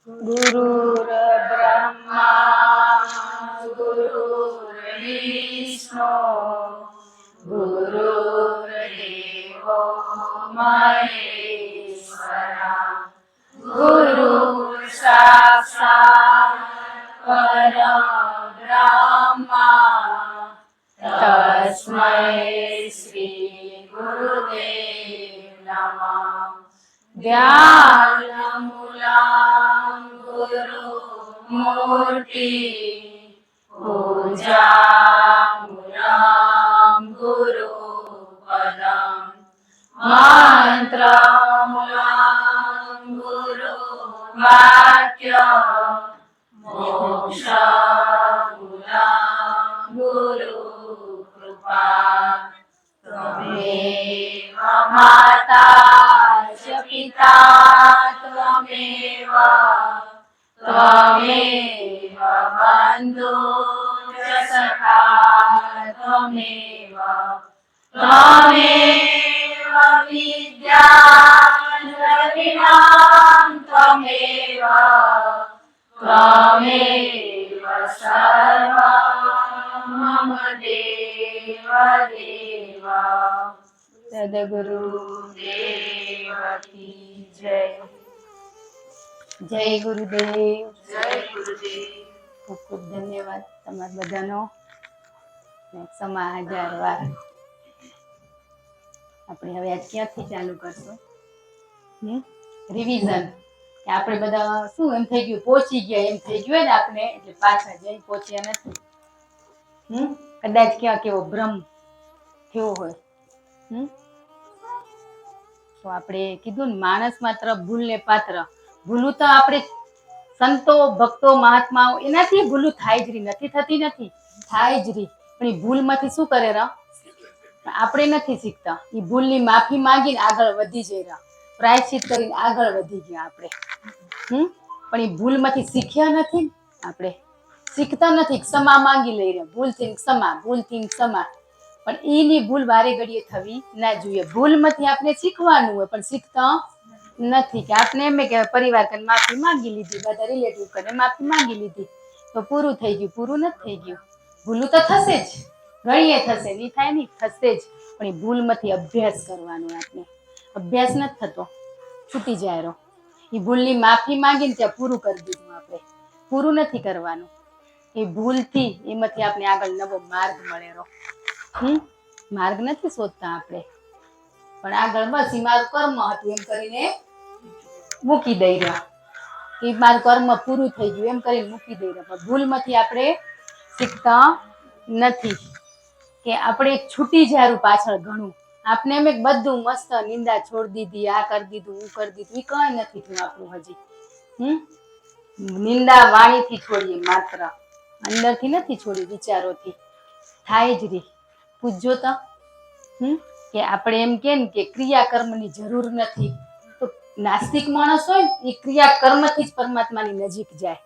गुरुर्ब्रह्मा गुरुर्विष्णु गुरुर्देवो महेश्वरा गुरु साक्षात् परब्रह्मा तस्मै श्री गुरुदेव नमः। ध्यानमूलं गुरुमूर्ति पूजामूलं गुरुपदं मंत्रमूलं गुरुवाक्य मोक्षमूलं गुरुकृपा त्वमेव माता च पिता त्वमेव त्वमेव बन्धु च सखा त्वमेव त्वमेव विद्या द्रविणं त्वमेव त्वमेव सर्वं मम देव देव। सद्गुरुदेव की जय। जय गुरुदेव। जय गुरुदेव। खूब खूब धन्यवाद તમારા બધાનો. સમા હજાર વાર. આપણે હવે આજ ક્યાંથી ચાલુ કરશું? રિવિઝન. કે આપણે બધા શું એમ થઈ ગયું, પહોંચી ગયા એમ થઈ ગયું ને આપણે, એટલે પાછા જઈ પહોંચ્યા નથી. કદાચ ક્યાં કેવો ભ્રમ થયો હોય. તો આપણે કીધું ને, માણસ માત્ર ભૂલને પાત્ર. ભૂલું તો આપણે સંતો ભક્તો મહાત્માઓ એનાથી ભૂલું થાય જ રહી, નથી થતી નથી, થાય જ રહી. પણ એ ભૂલમાંથી શું કરે રહ્યા? આપણે નથી શીખતા. એ ભૂલની માફી માંગીને આગળ વધી જઈ રહ્યા, પ્રાયશ્ચિત કરીને આગળ વધી ગયા આપણે. પણ એ ભૂલમાંથી શીખ્યા નથી. આપણે શીખતા નથી, ક્ષમા માંગી લઈ રહ્યા, ભૂલથી ક્ષમા, ભૂલથી ક્ષમા. પણ એની ભૂલ વારે ઘડીએ થવી ના જોઈએ. ભૂલમાંથી આપણે શીખવાનું હોય, પણ શીખતા નથી. કે આપણે એમ કે પરિવાર કરીને માફી માંગી લીધી, બધા રિલેટિવ કરીને માફી માંગી લીધી તો પૂરું થઈ ગયું. પૂરું નથી થઈ ગયું. ભૂલું તો થશે જ, ઘણીએ થશે, નહીં થાય નહીં, થશે જ. પણ એ ભૂલમાંથી અભ્યાસ કરવાનો. આપણે અભ્યાસ નથી થતો, છૂટી જાય રહો. એ ભૂલની માફી માંગીને ત્યાં પૂરું કરી દીધું. આપણે પૂરું નથી કરવાનું. એ ભૂલથી એમાંથી આપણે આગળ નવો માર્ગ મળે રહો. માર્ગ નથી શોધતા આપણે, પણ આગળ બસ એ મારું કર્મ હતું એમ કરીને મૂકી દઈ રહ્યા. એ મારું કર્મ પૂરું થઈ ગયું એમ કરીને મૂકી દઈ રહ્યા. પણ ભૂલમાંથી આપણે શીખતા નથી. કે આપણે છૂટી જાય પાછળ ઘણું. આપણે એમ બધું મસ્ત નિંદા છોડી દીધી, આ કરી દીધું, હું કરી દીધું, એ કઈ નથી થયું આપણું હજી. નિંદા વાણીથી છોડીએ માત્ર, અંદરથી નથી છોડી, વિચારોથી થાય જ રહી. પૂછજો તો કે આપણે એમ કે ક્રિયાકર્મની જરૂર નથી. તો નાસ્તિક માણસ હોય ને, એ ક્રિયાકર્મથી જ પરમાત્માની નજીક જાય.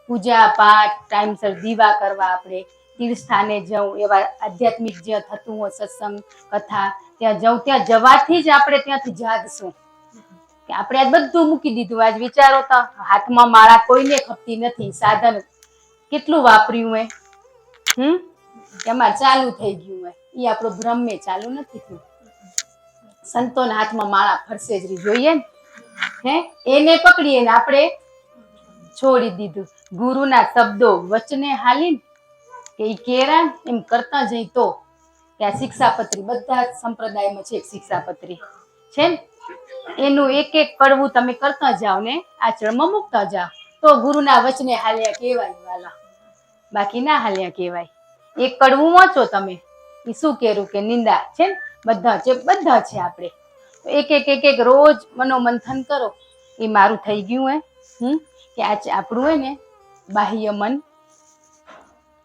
પૂજા પાઠ ટાઈમસર દીવા કરવા, આપણે તીર્થ સ્થાને જવું, એવા આધ્યાત્મિક જ્યાં થતું હોય સત્સંગ કથા ત્યાં જવું. ત્યાં જવાથી જ આપણે ત્યાંથી જાગશું. કે આપણે આજ બધું મૂકી દીધું. આજ વિચારો તો હાથમાં માળા કોઈને ખપતી નથી. સાધન કેટલું વાપર્યું હોય, એમાં ચાલુ થઈ ગયું હોય. એ આપણો ભ્રમે ચાલુ નથી થયું. સંતોના હાથમાં માળા ફરસે જ રહી જોઈએ ને, એને પકડીને આપણે છોડી દીધું. ગુરુના શબ્દો વચને હાલીને કે એ કેરા એમ કરતા જઈ તો કે આ શિક્ષાપત્રી બધા સંપ્રદાયમાં છે. શિક્ષાપત્રી છે ને, એનું એક એક કડવું તમે કરતા જાઓ ને આચરણમાં મૂકતા જાઓ તો ગુરુના વચને હાલ્યા કહેવાય વાલા. બાકી ના હાલ્યા કહેવાય. એક કડવું વાંચો તમે, એ શું કેરું કે નિંદા છે ને, બધા છે આપણે. એક એક રોજ મનોમંથન કરો. એ મારું થઈ ગયું હે કે આ આપણું હોય ને બાહ્ય મન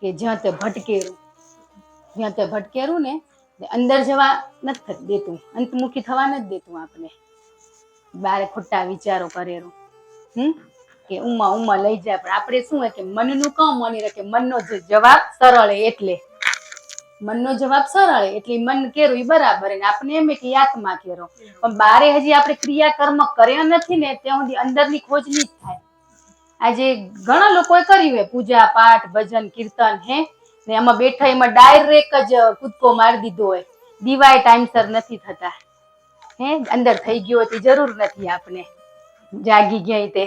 કે જ્યાં તે ભટકેરું ને અંદર જવા નથી દેતું, અંતમુખી થવા નથી દેતું. આપણે બારે ખોટા વિચારો કરેલું કે ઉમા લઈ જાય. પણ આપણે શું હોય કે મનનું કામ માની રાખે. મનનો જવાબ સરળ, એટલે મનનો જવાબ સરળ એટલે મન કેરું એ બરાબર. આપણે એમ કે આત્મા કેરો, પણ બારે હજી આપણે ક્રિયા કર્મ કર્યા નથી ને ત્યાં સુધી અંદરની ખોજ નહીં થાય. આજે ઘણા લોકોએ કર્યું હોય પૂજા પાઠ ભજન કીર્તન હે ને એમાં બેઠા એમાં ડાયરેક્ટ જ કૂદકો મારી દીધો હોય, દીવાય ટાઈમસર નથી થતા, હે અંદર થઈ ગયો તે જરૂર નથી આપણે જાગી ગયા તે.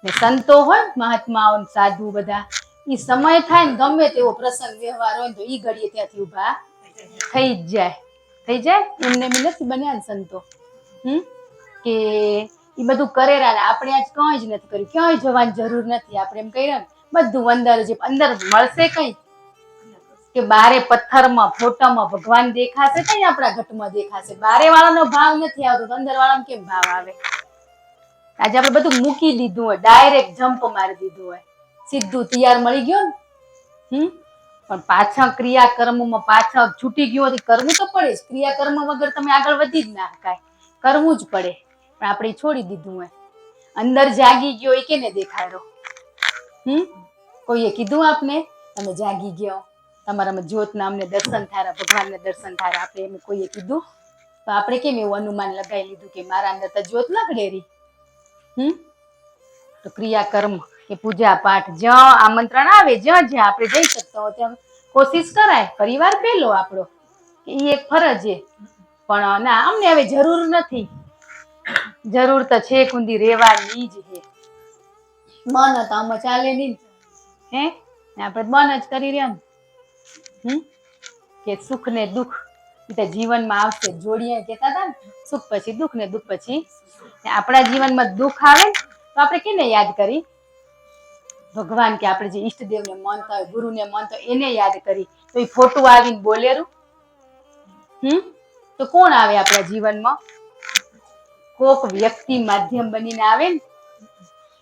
ને સંતો હોય મહાત્માઓ સાધુ બધા ઈ સમય થાય ને ગમે તેવો પ્રસંગ વ્યવહાર હોય તો ઈ ઘડીએ ત્યાંથી ઊભા થઈ જાય એમને બી નથી બન્યા ને સંતો. કે એ બધું કરેલા ને આપણે આજ કંઈ જ નથી કર્યું, ક્યાંય જવાની જરૂર નથી. આપણે એમ કહીએ ને બધું અંદર જ અંદર મળશે કઈ કે બારે પથ્થરમાં ફોટામાં ભગવાન દેખાશે કઈ આપણા ઘટમાં દેખાશે. બારે વાળાનો ભાવ નથી આવતો તો અંદર વાળામાં કેમ ભાવ આવે? આજે આપણે બધું મૂકી દીધું હોય, ડાયરેક્ટ જમ્પ મારી દીધું હોય, સીધું તૈયાર મળી ગયો ને. પણ પાછા ક્રિયાકર્મમાં પાછા છૂટી ગયું હોય કરવું તો પડે જ. ક્રિયાકર્મ વગર તમે આગળ વધી જ ના શકાય, કરવું જ પડે. પણ આપણે છોડી દીધું હોય. અંદર જાગી ગયો એ કેને દેખાડો? કોઈએ કીધું આપને તમે જાગી ગયો, તમારામાં જ્યોતના અમને દર્શન થારા, ભગવાનને દર્શન થારા, આપણે એમ કોઈએ કીધું તો આપણે કેમ એવું અનુમાન લગાવી લીધું કે મારા અંદર તો જ્યોત લગડે રહી. તો ક્રિયાકર્મ કે પૂજા પાઠ જ્યાં આમંત્રણ આવે જ્યાં જ્યાં આપણે જઈ શકતા હોય ત્યાં કોશિશ કરાય. પરિવાર પેલો આપણો એ એક ફરજ છે, પણ ના અમને હવે જરૂર નથી. જરૂર તો છે કુંદી રેવાની જ હે. મન તો આમાં ચાલે નહીં હે, આપણે મન જ કરી રહ્યા ને. કે સુખ ને દુઃખ એ જીવનમાં આવશે જોડીએ કેતા હતા ને, સુખ પછી દુઃખ ને દુઃખ પછી. આપણા જીવનમાં દુઃખ આવે તો આપણે કેને યાદ કરી? ભગવાન કે આપણે જે ઈષ્ટદેવને માનતા હોય, ગુરુને માનતા હોય એને યાદ કરી. તો એ ફોટો આવીને બોલેરું તો કોણ આવે આપણા જીવનમાં? કોક વ્યક્તિ માધ્યમ બનીને આવે ને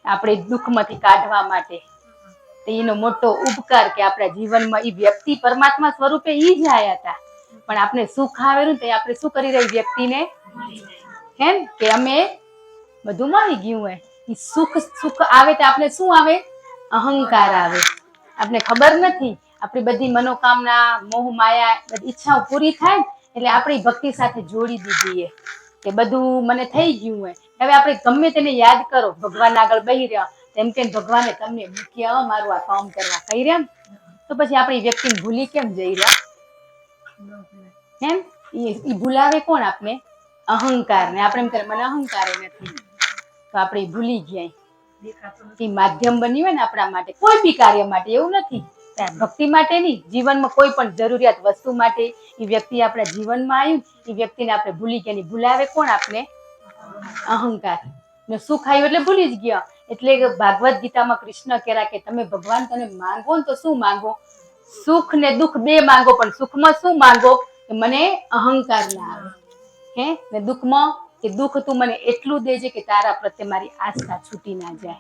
આપણે દુઃખમાંથી કાઢવા માટે. તો એનો મોટો ઉપકાર કે આપણા જીવનમાં એ વ્યક્તિ પરમાત્મા સ્વરૂપે ઈ જ આયા હતા. પણ આપણે સુખ આવેલું તો આપણે શું કરી રહી વ્યક્તિને હેમ કે અમે બધું મળી ગયું હોય. સુખ આવે તો આપણે શું આવે? અહંકાર આવે. આપણે ખબર નથી આપણી બધી મનોકામના મોહ માયા બધી ઈચ્છાઓ પૂરી થાય એટલે આપણી ભક્તિ સાથે જોડી દીધી કે બધું મને થઈ ગયું હોય. હવે આપણે ગમે તેને યાદ કરો, ભગવાન આગળ બેહી રહ્યા તેમ કે ભગવાને તમને મૂક્યા મારું આ કામ કરવા કહી રહ્યા તો પછી આપણી વ્યક્તિને ભૂલી કેમ જઈ રહ્યા? એમ એ ભૂલાવે કોણ આપને? અહંકાર ને. આપણે એમ કરે મને અહંકાર નથી તો આપણે ભૂલી ગયા. એ માધ્યમ બન્યું હોય ને આપણા માટે કોઈ બી કાર્ય માટે, એવું નથી ભક્તિ માટે નહીં, જીવનમાં કોઈ પણ જરૂરિયાત વસ્તુ માટે એ વ્યક્તિ આપણા જીવનમાં આવ્યું એ વ્યક્તિને આપણે ભૂલી ગયા. ભૂલાવે કોણ આપને? અહંકાર ને. સુખ આવ્યું એટલે ભૂલી જ ગયા. એટલે ભાગવત ગીતામાં કૃષ્ણ કહેરા કે તમે ભગવાન તને માંગો ને તો શું માંગો? સુખ ને દુઃખ બે માંગો, પણ સુખમાં શું માંગો કે મને અહંકાર ના આવે, હે ને દુઃખમાં કે દુઃખ તું મને એટલું દેજે કે તારા પ્રત્યે મારી આસ્થા છૂટી ના જાય,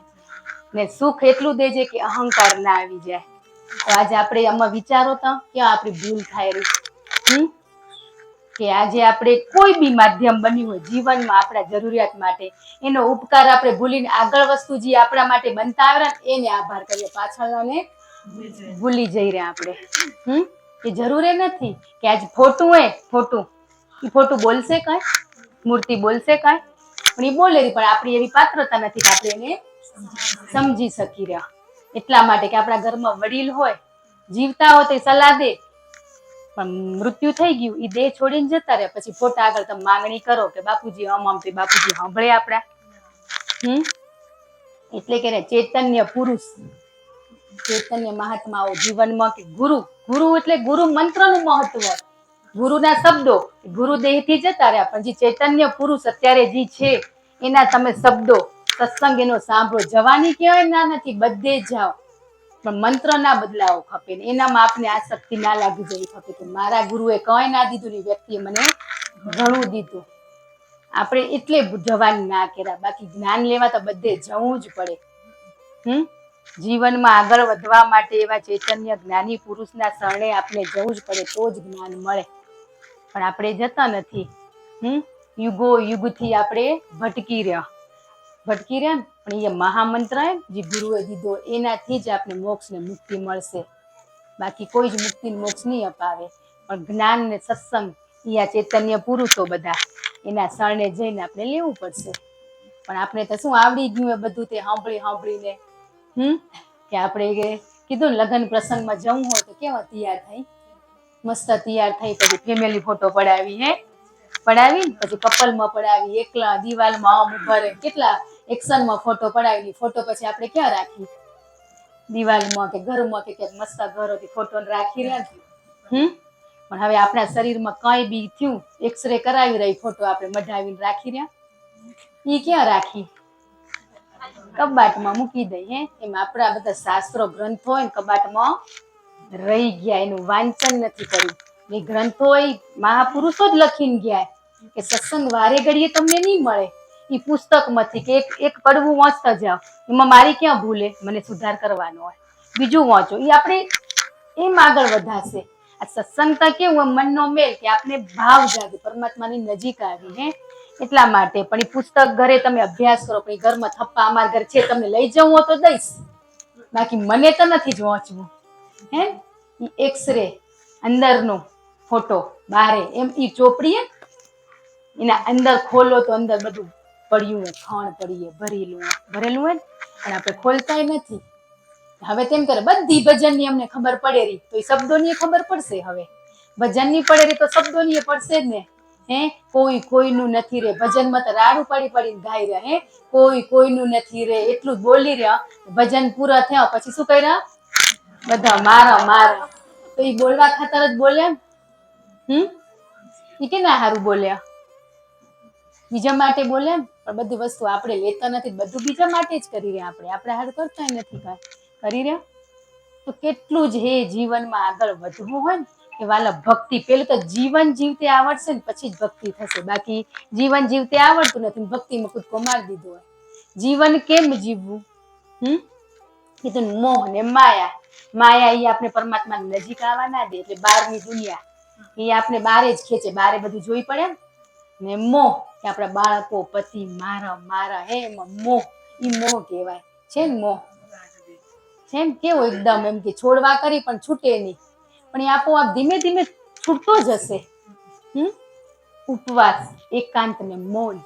ને સુખ એટલું દેજે કે અહંકાર ના આવી જાય. તો આજે આપણે આમાં વિચારો તો ક્યાં આપણી ભૂલ થાય રહી કે આજે આપણે કોઈ બી માધ્યમ બન્યું હોય જીવનમાં આપણા જરૂરિયાત માટે, એનો ઉપકાર આપણે ભૂલીને આગળ વસ્તુ જે આપણા માટે બનતા આવ્યા ને એને આભાર કરીએ, પાછળને ભૂલી જઈ રહ્યા આપણે. એ જરૂરી નથી કે આજ ફોટું હોય ફોટું એ ફોટું બોલશે કઈ? મૂર્તિ બોલશે કઈ? પણ એ બોલે પણ આપણી એવી પાત્રતા નથી કે આપણે એને સમજી શકી રહ્યા. એટલા માટે કે આપણા ઘરમાં વડીલ હોય, જીવતા હોય તો સલાહ દે, પણ મૃત્યુ થઈ ગયું એ દેહ છોડીને જતા રહ્યા પછી ફોટા આગળ તમે માંગણી કરો કે બાપુજી આમ તો બાપુજી સાંભળે આપણા? એટલે કે ચૈતન્ય પુરુષ, ચૈતન્ય મહાત્માઓ જીવનમાં કે ગુરુ એટલે ગુરુ મંત્રનું મહત્વ, ગુરુના શબ્દો, ગુરુ દેહથી જતા રહ્યા પણ જે ચૈતન્ય પુરુષ અત્યારે જે છે એના તમે શબ્દો સત્સંગ એનો સાંભળો. જવાની કહેવાય ના નથી, બધે જાઓ પણ મંત્ર ના બદલાવો ખપે ને એનામાં આપને આસક્તિ ના લાગી જવી ખપે કે મારા ગુરુએ કઈ ના દીધું ને વ્યક્તિએ મને ઘણું દીધું. આપણે એટલે જવાની ના કર્યા, બાકી જ્ઞાન લેવા તો બધે જવું જ પડે. જીવનમાં આગળ વધવા માટે એવા ચૈતન્ય જ્ઞાની પુરુષના શરણે આપણે જવું જ પડે તો જ જ્ઞાન મળે. પણ આપણે જતા નથી. યુગો યુગથી આપણે ભટકી રહ્યા ને પણ એ મહામંત્ર જે ગુરુએ દીધો એનાથી જ આપણે મોક્ષ ને મુક્તિ મળશે. બાકી કોઈ જ મુક્તિ મોક્ષ નહીં અપાવે. પણ જ્ઞાન ને સત્સંગ એ આ ચૈતન્ય પુરુષો બધા એના શરણે જઈને આપણે લેવું પડશે. પણ આપણે તો શું આવડી ગયું એ બધું તે સાંભળીને કે આપણે કીધું ને લગ્ન પ્રસંગમાં જવું હોય તો કેવા તૈયાર થઈ, મસ્ત તૈયાર થઈ, પછી ફેમિલી ફોટો પડાવી, પડાવી પછી કપલમાં પડાવી, એકલા દિવાલમાં આમ ઉભા રહે, કેટલા એક્શનમાં ફોટો પડાવી, ફોટો પછી આપણે ક્યાં રાખી, દિવાલમાં કે ઘરમાં કે ક્યાંક મસ્ત ઘરોથી ફોટો રાખી રાખી. પણ હવે આપણા શરીરમાં કઈ બી થયું, એક્સરે કરાવી રહી, ફોટો આપણે મઢાવીને રાખી રહ્યા, ઈ ક્યાં રાખી, કબાટમાં મૂકી દઈ. એમ આપણા બધા શાસ્ત્રો ગ્રંથો હોય ને કબાટમાં રહી ગયા, એનું વાંચન નથી કર્યું. એ ગ્રંથો એ મહાપુરુષો જ લખીને ગયા કે સત્સંગ વારે ઘડીએ તમને નહીં મળે. એ પુસ્તકમાંથી કે એક કડવું વાંચતા જાઓ, એમાં મારી ક્યાં ભૂલે, મને સુધાર કરવાનો હોય, બીજું વાંચો, એ આપણે એમ આગળ વધાશે. આ સત્સંગ તો કેવું મનનો મેલ, કે આપણે ભાવ જાગે, પરમાત્માની નજીક આવી. એટલા માટે પણ એ પુસ્તક ઘરે તમે અભ્યાસ કરો, પણ ઘરમાં થપ્પા અમારા ઘર છે, તમને લઈ જવું હોય તો દઈશ, બાકી મને તો નથી જ વાંચવું. એક્સરે અંદરનો ફોટો બારે, એમ ઈ ચોપડીએ એના અંદર ખોલો તો અંદર બધું પડ્યું હોય, ખણ પડીએ ભરેલું હોય, પણ આપણે ખોલતાય નથી. હવે તેમ કરે બધી ભજનની અમને ખબર પડે રહી, તો એ શબ્દોની ખબર પડશે. હવે ભજનની પડે રહી તો શબ્દોની પડશે જ ને. કોઈ કોઈનું નથી રે, ભજનમાં તો રાડું પડી પડીને ગાઈ રહ્યા. કોઈ કોઈનું નથી રે, એટલું જ બોલી રહ્યા. ભજન પૂરા થયા પછી શું કર્યા, બધા મારા મારા, તો એ બોલવા ખાતર જ બોલ્યા. એ કે ના હારું બોલ્યા, બીજા માટે બોલ્યા ને. પણ બધી વસ્તુ આપણે લેતા નથી, બધું બીજા માટે જ કરી રહ્યા. આપણે હારું કરતા નથી કરી રહ્યા. તો કેટલું જ જીવનમાં આગળ વધવું હોય ને, કે વાલા ભક્તિ, પેલું તો જીવન જીવતે આવડશે ને પછી જ ભક્તિ થશે. બાકી જીવન જીવતે આવડતું નથી, ભક્તિમાં કૂદકો મારી દીધો હોય. જીવન કેમ જીવવું? કીધું મોહ ને માયા એ આપણે પરમાત્માની નજીક આવવા ના દે. એટલે બહારની દુનિયા એ આપણે બારે જ ખેંચે, બારે બધું જોઈ પડે ને. મોહ કે આપણા બાળકો, પતિ, મારા એમાં મોહ, ઈ મોહ કહેવાય છે ને. મોહ છે ને કેવો એકદમ એમ કે છોડવા કરી પણ છૂટે નહીં, પણ એ આપોઆપ ધીમે ધીમે છૂટતો જ હશે. ઉપવાસ, એકાંત ને મૌન,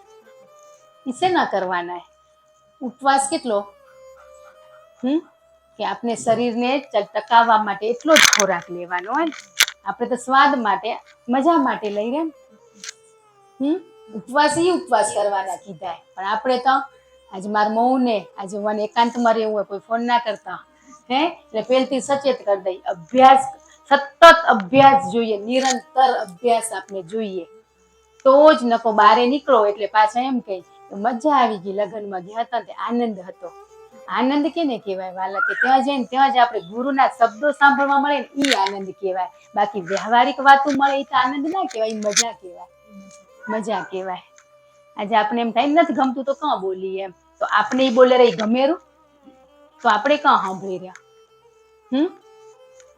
ઇસે ના કરવાના. ઉપવાસ કેટલો, કે આપણે શરીરને ટકાવવા માટે એટલો જ ખોરાક લેવાનો હોય ને. આપણે તો સ્વાદ માટે, મજા માટે લઈ રહ્યા ને. ઉપવાસ કરવાના કીધા, પણ આપણે તો આજે મારા મૌન ને આજે મને એકાંતમાં રહેવું હોય, કોઈ ફોન ના કરતા, એટલે પેલથી સચેત કરી દઈ. અભ્યાસ, સતત અભ્યાસ જોઈએ, નિરંતર અભ્યાસ આપણે જોઈએ, તો જ નકો બારે નીકળો એટલે પાછા એમ કહે મજા આવી ગઈ, લગ્નમાં ગયા હતા તે આનંદ હતો. આનંદ કેને કહેવાય વાલા, કે ત્યાં જઈને ત્યાં જ આપણે ગુરુના શબ્દો સાંભળવા મળે ને, ઈ આનંદ કહેવાય. બાકી વ્યવહારિક વાતો મળે એ તો આનંદ ના કહેવાય, મજા કહેવાય. મજા કહેવાય. આજે આપણે એમ થાય નથી ગમતું તો કાં બોલીએ એમ, તો આપણે ઈ બોલે રહી ગમેરું, તો આપણે કાં સાંભળી રહ્યા.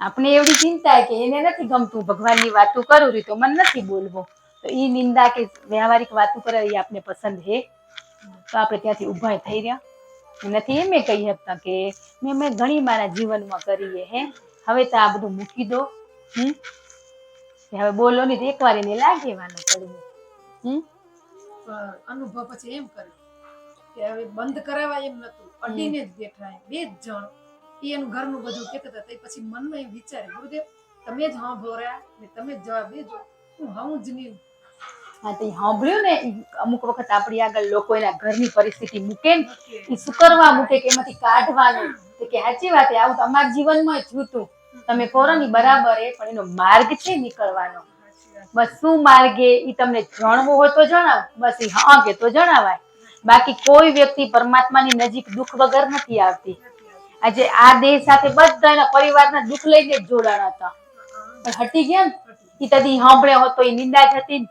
આપણે એવડી ચિંતા કે એને નથી ગમતું, ભગવાનની વાતો કરું રહી તો મને નથી બોલવો, તો ઈ નિંદા કે વ્યવહારિક વાતો કરે એ આપણે પસંદ હે, તો આપણે ત્યાંથી ઉભા થઈ રહ્યા નથી. એમ કહી શકતા કે મેં ઘણી મારા જીવનમાં કરીએ. હવે તો આ બધું મૂકી દો. હવે બોલો નહીં તો એકવાર એને લાગેવાનું પડવું. અનુભવ પછી એમ કરે કે હવે બંધ કરાવાય એમ નતું, અડીને જ બેઠા બે જ જણ. એનું ઘરનું બધું કહેતા હતા. પછી મનમાં એમ વિચારે, ગુરુદેવ તમે જ સાંભળ્યા ને તમે જ જવાબ દેજો, હું જ નહીં. હા, તો સાંભળ્યું ને. અમુક વખત આપણી આગળ લોકો એના ઘરની પરિસ્થિતિ મૂકે ને, એ શું કરવા મૂકે કે એમાંથી કાઢવાનું, કે સાચી વાત, આવું તો અમારા જીવનમાં થયું હતું. તમે કહો ને બરાબર, પણ એનો માર્ગ છે નીકળવાનો. બસ શું માર્ગે એ તમને જાણવું હોય તો જણાવ, બસ એ હા કે તો જણાવાય. બાકી કોઈ વ્યક્તિ પરમાત્માની નજીક દુઃખ વગર નથી આવતી. આજે આ દેહ સાથે બધા એના પરિવારના દુઃખ લઈને જ જોડાણા હતા, પણ હટી ગયા ને. એ તદી સાંભળ્યા હોત તો એ નિંદા જ હતી,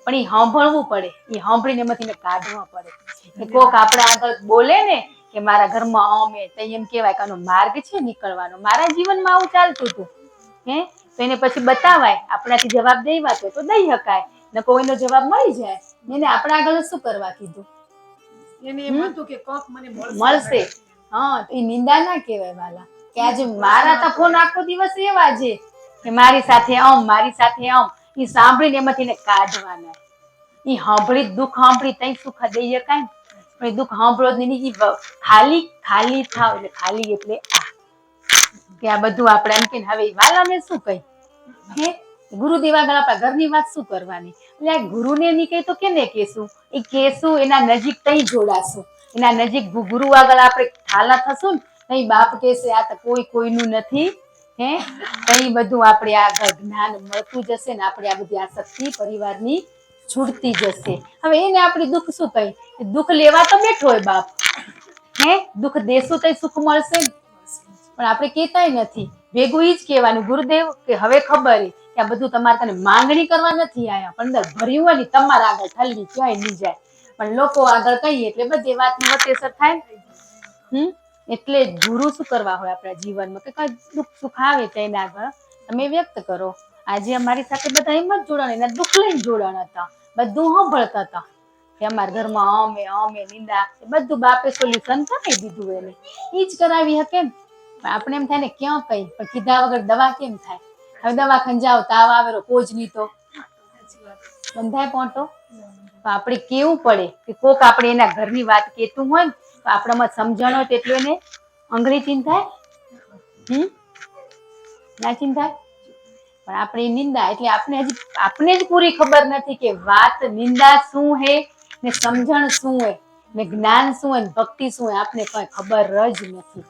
પણ એ સાંભળવું પડે. એ સાંભળીને એમાંથી કાઢવા પડે. કોક આપણા આગળ બોલે ને કે મારા ઘરમાં આમ તો એમ કેવાય કે આનો માર્ગ છે નીકળવાનો. મારા જીવનમાં આવું ચાલતું હતું, તો એને પછી બતાવાય. આપણાથી જવાબ દેવા તો દઈ શકાય, ને કોઈનો જવાબ મળી જાય એને આપણા આગળ શું કરવા કીધું. એને એમ હતું કે કોક મને મળશે. હા, તો એ નિંદા ના કહેવાય વાલા. કે આજે મારા તો ફોન આખો દિવસ એવા છે કે મારી સાથે મારી સાથે એ સાંભળીને એમાંથી કાઢવાના. એ સાંભળી દુઃખ સાંભળી તઈ સુખ દઈ શકાય. પણ એ દુઃખ સાંભળો જ નહીં. ખાલી ખાલી થાવ એટલે ખાલી એટલે આ કે આ બધું આપણે એમ કે હવે વાલાને શું કહી હે ગુરુદેવ આગળ આપણા ઘરની વાત શું કરવાની એટલે આ ગુરુને નહીં કહી તો કેને કહેશું? એ કહેશું એના નજીક કઈ જોડાશું, એના નજીક ગુરુ આગળ આપણે ઠાલા થશું ને કઈ બાપ કહેશે આ તો કોઈ કોઈનું નથી હે કઈ બધું આપણે આ જ્ઞાન મળતું જશે ને આપણે આ બધી આસક્તિ પરિવારની છૂટતી જશે. હવે એને આપણે દુઃખ શું કહી? દુઃખ લેવા તો બેઠો હોય બાપ હે દુઃખ દેશું તો સુખ મળશે ને પણ આપણે કહેતાય નથી. ભેગું ઈ જ કહેવાનું ગુરુદેવ કે હવે ખબર કે આ બધું તમારે તને માંગણી કરવા નથી આયા પણ અંદર ભર્યું હોય ને તમારા આગળ ઠલવી ક્યાંય નહીં જાય પણ લોકો આગળ કહીએ એટલે બધી વાતનું વતેસર થાય. એટલે ગુરુ શું કરવા હોય આપણા જીવનમાં કે કઈ દુઃખ સુખ આવે તો એના આગળ તમે વ્યક્ત કરો. આજે અમારી સાથે બધા એમ જ જોડાણ એના દુઃખ લઈને જોડાણ હતા, બધું સાંભળતા હતા કે અમારા ઘરમાં અમે નિંદા બધું બાપે સોલ્યુશન કરાવી દીધું એને ઈ જ કરાવી શકે ને આપણે એમ થાય ને ક્યાં કઈ પણ કીધા વગર દવા કેમ થાય? હવે દવાખાને જાઓ તાવ આવેલો કોજ નહીં તો બંધાય પોંટો તો આપણે કેવું પડે કે કોક આપણે એના ઘરની વાત કહેતું હોય ને તો આપણામાં સમજણ હોય તેટલું એને અંગ્રેજી ચિંતાય ના ચિંતાય પણ આપણી નિંદા એટલે આપણે જ પૂરી ખબર નથી કે વાત નિંદા શું હે ને સમજણ શું હે ને જ્ઞાન શું હે ને ભક્તિ શું હે આપણે કઈ ખબર જ નથી.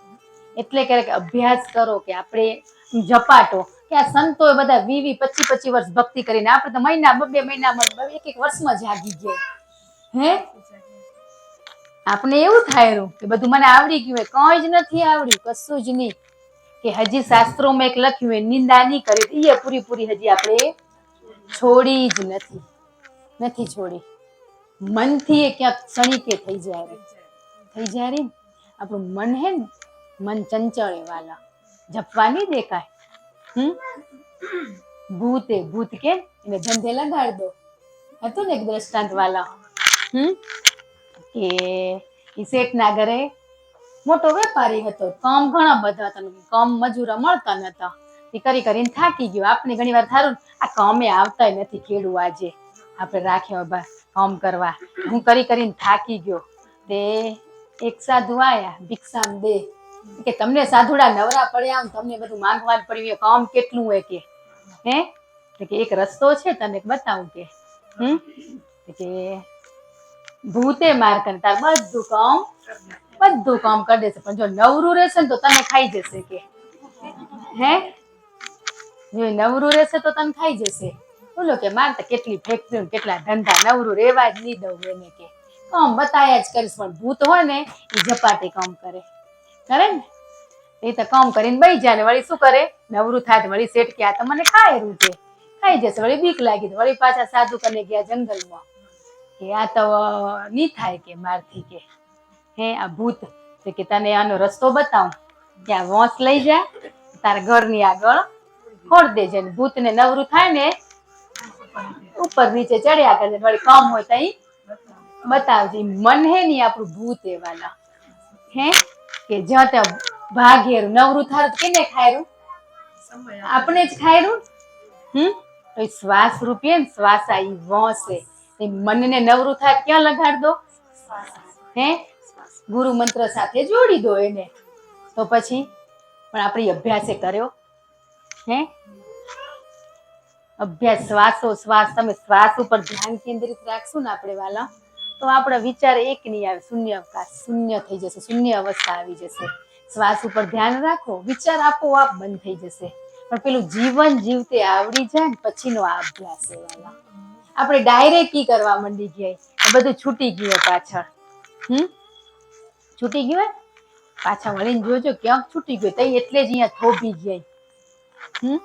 એટલે ક્યારેક અભ્યાસ કરો કે આપણે ઝપાટો કે આ સંતો બધા 20-25 વર્ષ ભક્તિ કરીને આપણે તો મહિના 2 મહિનામાં એક વર્ષમાં જાગી ગયા હે આપણે એવું થાય કે બધું મને આવડી ગયું હોય કઈ જ નથી આવડ્યું કશું જ નહીં કે હજી શાસ્ત્રોમાં એક લખ્યું હોય નિંદા નહીં કરી એ પૂરી હજી આપણે છોડી જ નથી છોડી. મનથી એ ક્યાંક ક્ષણિકે થઈ જાય રે આપણું મન હે ને મન ચંચળ વાલા જપવાની દેખાય ભૂત કે એને ધંધે લગાડ દો હતું ને એક દ્રષ્ટાંત વાલા કે ઈ શેઠના ઘરે મોટો વેપારી હતો, કામ ઘણા બધા હતા, કામ મજૂરા મળતા નતા, એ કરીને થાકી ગયો. આપણે ઘણી વાર થારું આ કામે આવતા નથી ખેડૂ આજે આપણે રાખ્યા કામ કરવા હું કરીને થાકી ગયો તે એક સાધુ આયા ભિક્ષામ દે કે તમને સાધુડા નવરા પડ્યા તમને બધું માંગવાનું પડ્યું કામ કેટલું હોય કે હે કે એક રસ્તો છે તને બતાવું કે ભૂતે માર કરે તાર બધું કામ કરી દેશે પણ જો નવરું રહેશે ને તો તને ખાઈ જશે કે હે જો નવરું રહેશે તો તને ખાઈ જશે. બોલો કે માર તો કેટલી ફેક્ટરી કેટલા ધંધા નવરું રહેવા જ નહીં દઉં એને કે કામ બતાયા જ કરીશ પણ ભૂત હોય ને એ ઝપાટે કામ કરે ને એ તો કામ કરીને બઈ જાય ને વળી શું કરે નવરું થાય વળી શેઠ કે આ તો મને ખાઈ જશે વળી બીક લાગી વળી પાછા સાધુ કરીને ગયા જંગલમાં કે આ તો નહીં થાય કે મારથી કે હે આ ભૂત કે તને આનો રસ્તો બતાવું ત્યાં વોંસ લઈ જા તારા ઘરની આગળ ખોડ દેજે ને ભૂતને નવરું થાય ને ઉપર નીચે ચડ્યા કરે વળી કામ હોય તો બતાવજે. મન હે ને આપણું ભૂત એવાના હે કે જ્યાં ત્યાં ભાગેરું નવરું થારું તો કેને ખાયરું આપણે જ ખાયરું તો શ્વાસ રૂપીએ ને શ્વાસ આ વોંસે મનને નવરું થાય ક્યાં લગાડ દો હે ગુરુ મંત્ર સાથે જોડી દો એને તો પછી પણ આપણે અભ્યાસ કર્યો હે અભ્યાસ શ્વાસ તમે શ્વાસ ઉપર ધ્યાન કેન્દ્રિત રાખશું ને આપણે વાલા તો આપણા વિચાર એક નહીં આવે શૂન્ય થઈ જશે શૂન્ય અવસ્થા આવી જશે. શ્વાસ ઉપર ધ્યાન રાખો વિચાર આપોઆપ બંધ થઈ જશે પણ પેલું જીવન જીવતે આવડી જાય ને પછીનો આ અભ્યાસ વાલા આપણે ડાયરેક્ટ ઈ કરવા માંડી ગયા બધું છૂટી ગયું પાછળ છૂટી ગયું પાછા વળીને જોજો ક્યાંક છૂટી ગયું તઈ એટલે જ અહીંયા થોભી ગયા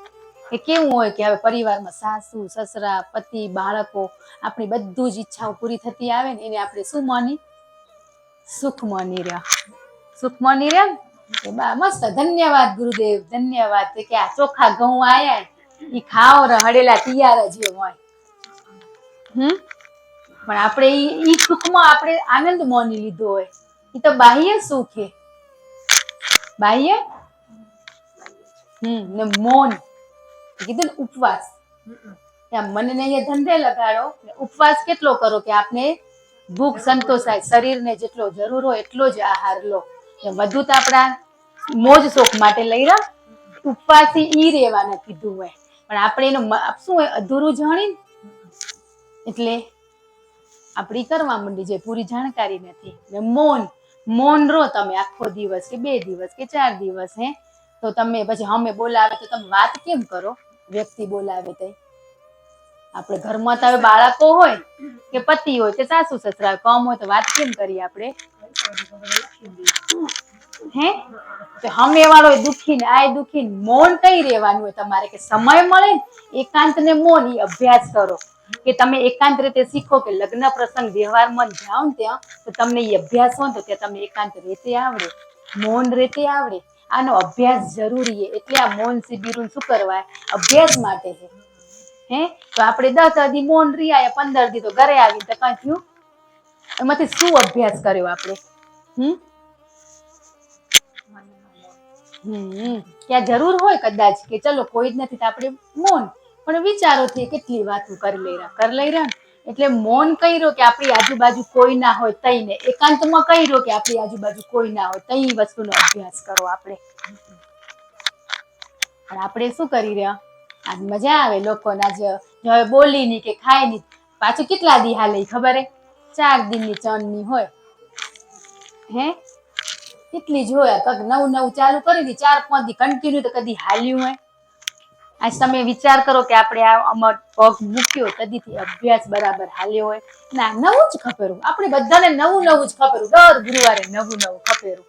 કે કેવું હોય કે હવે પરિવારમાં સાસુ સસરા પતિ બાળકો આપણી બધું જ ઈચ્છાઓ પૂરી થતી આવે ને એને આપણે શું માની સુખ માની રહ્યા કે બા મસ્ત ધન્યવાદ ગુરુદેવ ધન્યવાદ કે આ ચોખા ઘઉં આયા ઈ ખાઓ હડેલા તૈયાર જ હોય પણ આપણે ઈ સુખમાં આપણે આનંદ માની લીધો હોય ઈ તો બાહ્ય સુખ હે બાહ્ય ને મૌન કીધું ને ઉપવાસ મનને અહીંયા ધંધે લગાડો ઉપવાસ કેટલો કરો કે આપણે ભૂખ સંતોષાય, શરીરને જેટલો જરૂર હોય એટલો જ આહાર લો. વધુ તો આપણા મોજ શોખ માટે લઈ રહ્યા, ઉપવાસી ઈ રહેવાના કીધું હોય, પણ આપણે એનું શું હોય અધૂરું જાણી, એટલે આપડી કરવા માંડી જાય, પૂરી જાણકારી નથી. ને મૌન રહો તમે આખો દિવસ કે 2 દિવસ કે 4 દિવસ, તો તમે પછી અમે બોલાવે તો તમે વાત કેમ કરો? વ્યક્તિ બોલાવે તો આપણે ઘરમાં તો હવે બાળકો હોય કે પતિ હોય કે સાસુ સસરા કમ હોય તો વાત કેમ કરીએ આપણે? તો હમે વાળો દુખી ને આ દુખી, મૌન કઈ રહેવાનું હોય તમારે, કે સમય મળે એકાંત ને મૌન, એ અભ્યાસ કરો કે તમે એકાંત રીતે શીખો કે લગ્ન પ્રસંગ વ્યવહારમાં જાઓ ને ત્યાં તો તમને એ અભ્યાસ હોય તો ત્યાં તમને એકાંત રીતે આવડે, મૌન રીતે આવડે. આનો અભ્યાસ જરૂરી છે. એટલે આ મૌન શિબિર શું કરવાય? અભ્યાસ માટે છે. તો આપણે 10 દી મૌન રહ્યા, 15 દી તો ઘરે આવી તો કઈ થયું? એમાંથી શું અભ્યાસ કર્યો આપણે? ક્યાં જરૂર હોય કદાચ કે ચલો કોઈ જ નથી તો આપણે મૌન, પણ વિચારોથી કેટલી વાતો કરી લઈ રહ્યા. એટલે મૌન કર્યો કે આપણી આજુબાજુ કોઈ ના હોય તઈને, એકાંતમાં કર્યો કે આપણી આજુબાજુ કોઈ ના હોય તઈ વસ્તુનો અભ્યાસ કરો આપણે. પણ આપણે શું કરી રહ્યા? આજ મજા આવે લોકોને, આજે બોલી ની કે ખાય ની, પાછું કેટલા દી હાલે ખબર હે? 4 દિનની ચણની હોય, કેટલી જોયા, કઈક નવું ચાલુ કરી દી, 4-5 દી કન્ટિન્યુ તો કદી હાલ્યું હોય? આજ તમે વિચાર કરો કે આપણે આ અમર પગ મૂક્યો કદીથી અભ્યાસ બરાબર હાલ્યો હોય? ના, નવું જ ખપેરું. આપણે બધાને નવું જ ખપેરું, દર ગુરુવારે નવું ખપેરું,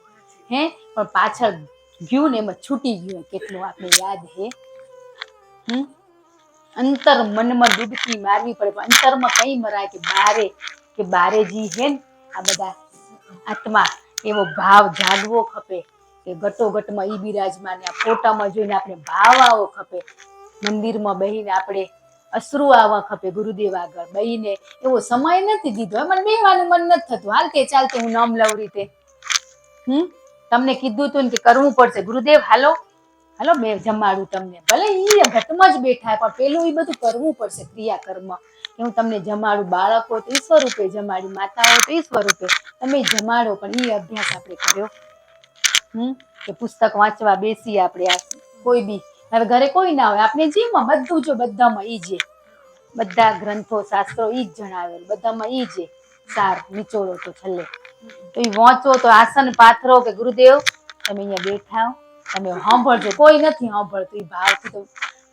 પણ પાછળ ગયું ને એમાં છૂટી ગયું કેટલું આપણે યાદ હે? અંતર મનમાં ડૂબકી મારવી પડે, પણ અંતરમાં કઈ મરાય કે બારેજી હે ને આ બધા આત્મા, એવો ભાવ જાગવો ખપે કે ઘટોઘટમાં ઈ બિરાજમાન, આ ફોટામાં જોઈને આપણે ભાવ આવો ખપે, મંદિરમાં બેહીને આપણે અશ્રુ આવવા ખપે ગુરુદેવ આગળ બેહીને. એવો સમય નથી દીધો, મને બેહવાનું મન નથી થતું, હાલતે ચાલતે હું નામ લઉં રીતે. તમને કીધું તું ને કે કરવું પડશે, ગુરુદેવ હાલો બે જમાડું તમને, ભલે ઈ ઘટમાં જ બેઠા પણ પેલું એ બધું કરવું પડશે ક્રિયાકર્મ, કે હું તમને જમાડું. બાળકો તો ઈશ્વર રૂપે જમાડી, માતાઓ તો ઈશ્વર રૂપે, તમે જમાડો, પણ એ અભ્યાસ આપણે કર્યો? કે પુસ્તક વાંચવા બેસી આપણે, આ કોઈ બી હવે ઘરે કોઈ ના હોય, આપણે જીમાં બધું જો બધામાં ઈ છે, બધા ગ્રંથો શાસ્ત્રો ઈ જ જણાવેલ, બધામાં ઈ છે સાર નિચોડો તો છેલ્લે. તો ઈ વાંચો તો આસન પાથરો કે ગુરુદેવ તમે અહીંયા બેઠા હો, તમે સાંભળજો, કોઈ નથી સાંભળતું, એ ભાવથી તો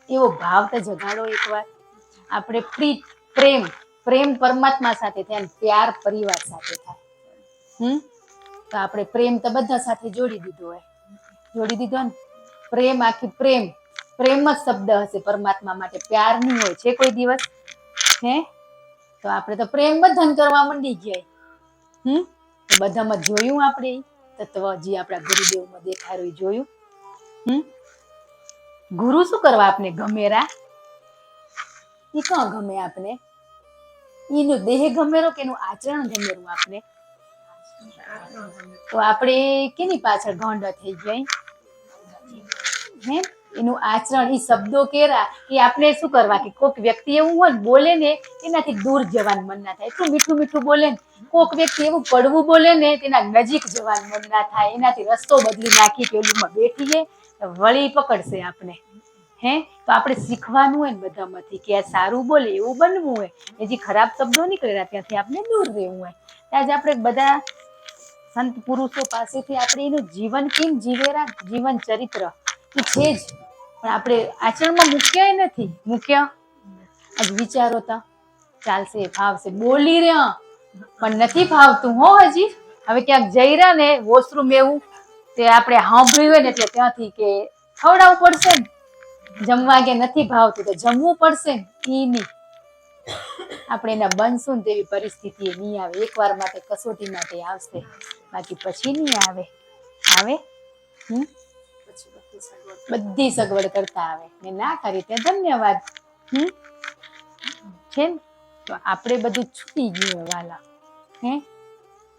એવો ભાવ તો જગાડો એકવાર. આપણે પ્રેમ પરમાત્મા સાથે થાય, પ્યાર પરિવાર સાથે થાય. તો આપણે પ્રેમ તો બધા સાથે જોડી દીધો ને. પ્રેમ આખી પ્રેમ જ શબ્દ હશે પરમાત્મા માટે, પ્યાર નહીં હોય છે કોઈ દિવસ? તો આપણે તો પ્રેમ બધાને કરવા માંડી ગયા. બધામાં જોયું આપણે તત્વ, જે આપણા ગુરુદેવમાં દેખાડ્યું જોયું. ગુરુ શું કરવા આપણે ગમેરા? ઈ ક્યાં ગમે આપણે? એનું દેહ ગમેરો કે એનું આચરણ ગમેરું આપણે? તો આપણે કેની પાછળ ગાંડા થઈ ગયા? એનું આચરણ, ઈ શબ્દો કેરા એ આપણે શું કરવા, કે કોઈક વ્યક્તિ એવું હોય ને બોલે ને એનાથી દૂર જવાનું મન ના થાય, એટલું મીઠું મીઠું બોલે ને. કોઈક વ્યક્તિ એવું કડવું બોલે ને તેના નજીક જવાનું મન ના થાય, એનાથી રસ્તો બદલી નાખી કે ઓલીમાં બેઠીએ વળી પકડશે આપણે. તો આપણે શીખવાનું હોય ને બધામાંથી, કે આ સારું બોલે એવું બનવું હોય, એ જે ખરાબ શબ્દો નીકળેલા ત્યાંથી આપણે દૂર રહેવું હોય. આજે આપણે બધા સંત પુરુષો પાસેથી આપણે એનું જીવન કેમ જીવેરા, જીવન ચરિત્ર એ છે જ, પણ આપણે આચરણમાં મૂક્યા. આજ વિચારો તા ચાલશે ફાવશે બોલી રહ્યા, પણ નથી ફાવતું હો હજી. હવે ક્યાંક જઈ રહ્યા ને વોશરૂમ એવું તે આપણે સાંભળ્યું હોય ને એટલે ત્યાંથી કે ખવડાવવું પડશે ને, જમવા કે નથી ભાવતું તો જમવું પડશે ને, ઈ નહીં. આપણે એના બનશું ને તેવી પરિસ્થિતિ નહીં આવે, એકવાર માટે કસોટી માટે આવશે, બાકી પછી નહીં આવે. બધી સગવડ કરતા આવે ને ના કરી તે ધન્યવાદ. છે ને, તો આપણે બધું છૂટી ગયું વાલા.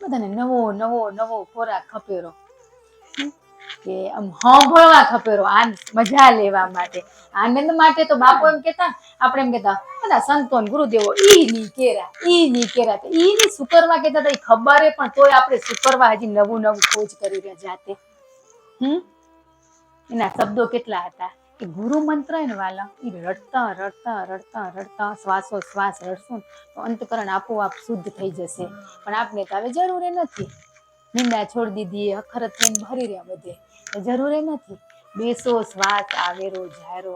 બધાને નવો ખોરાક ખપેરો. કે આમ સાંભળવા ખપેરો મજા લેવા માટે, આનંદ માટે તો બાપુ એમ કેતા, આપણે એમ કેતા બધા સંતો ને ગુરુદેવો ઈ ની કેરા તો ઈ ની સુકરવા કેતા હતા, ખબર પણ તોય આપણે સુકરવા હજી નવું નવું ખોજ કરી રહ્યા જાતે. એના શબ્દો કેટલા હતા કે ગુરુ મંત્ર ને વાલા ઈ રડતા રડતા રડતા રડતા શ્વાસો શ્વાસ રડશું તો અંતકરણ આપોઆપ શુદ્ધ થઈ જશે. પણ આપણે તો હવે જરૂરી નથી, નિંદા છોડી દીધી, અખરત થઈને ભરી રહ્યા બધે, જરૂરી નથી. બેસો શ્વાસ આવેરો જાયરો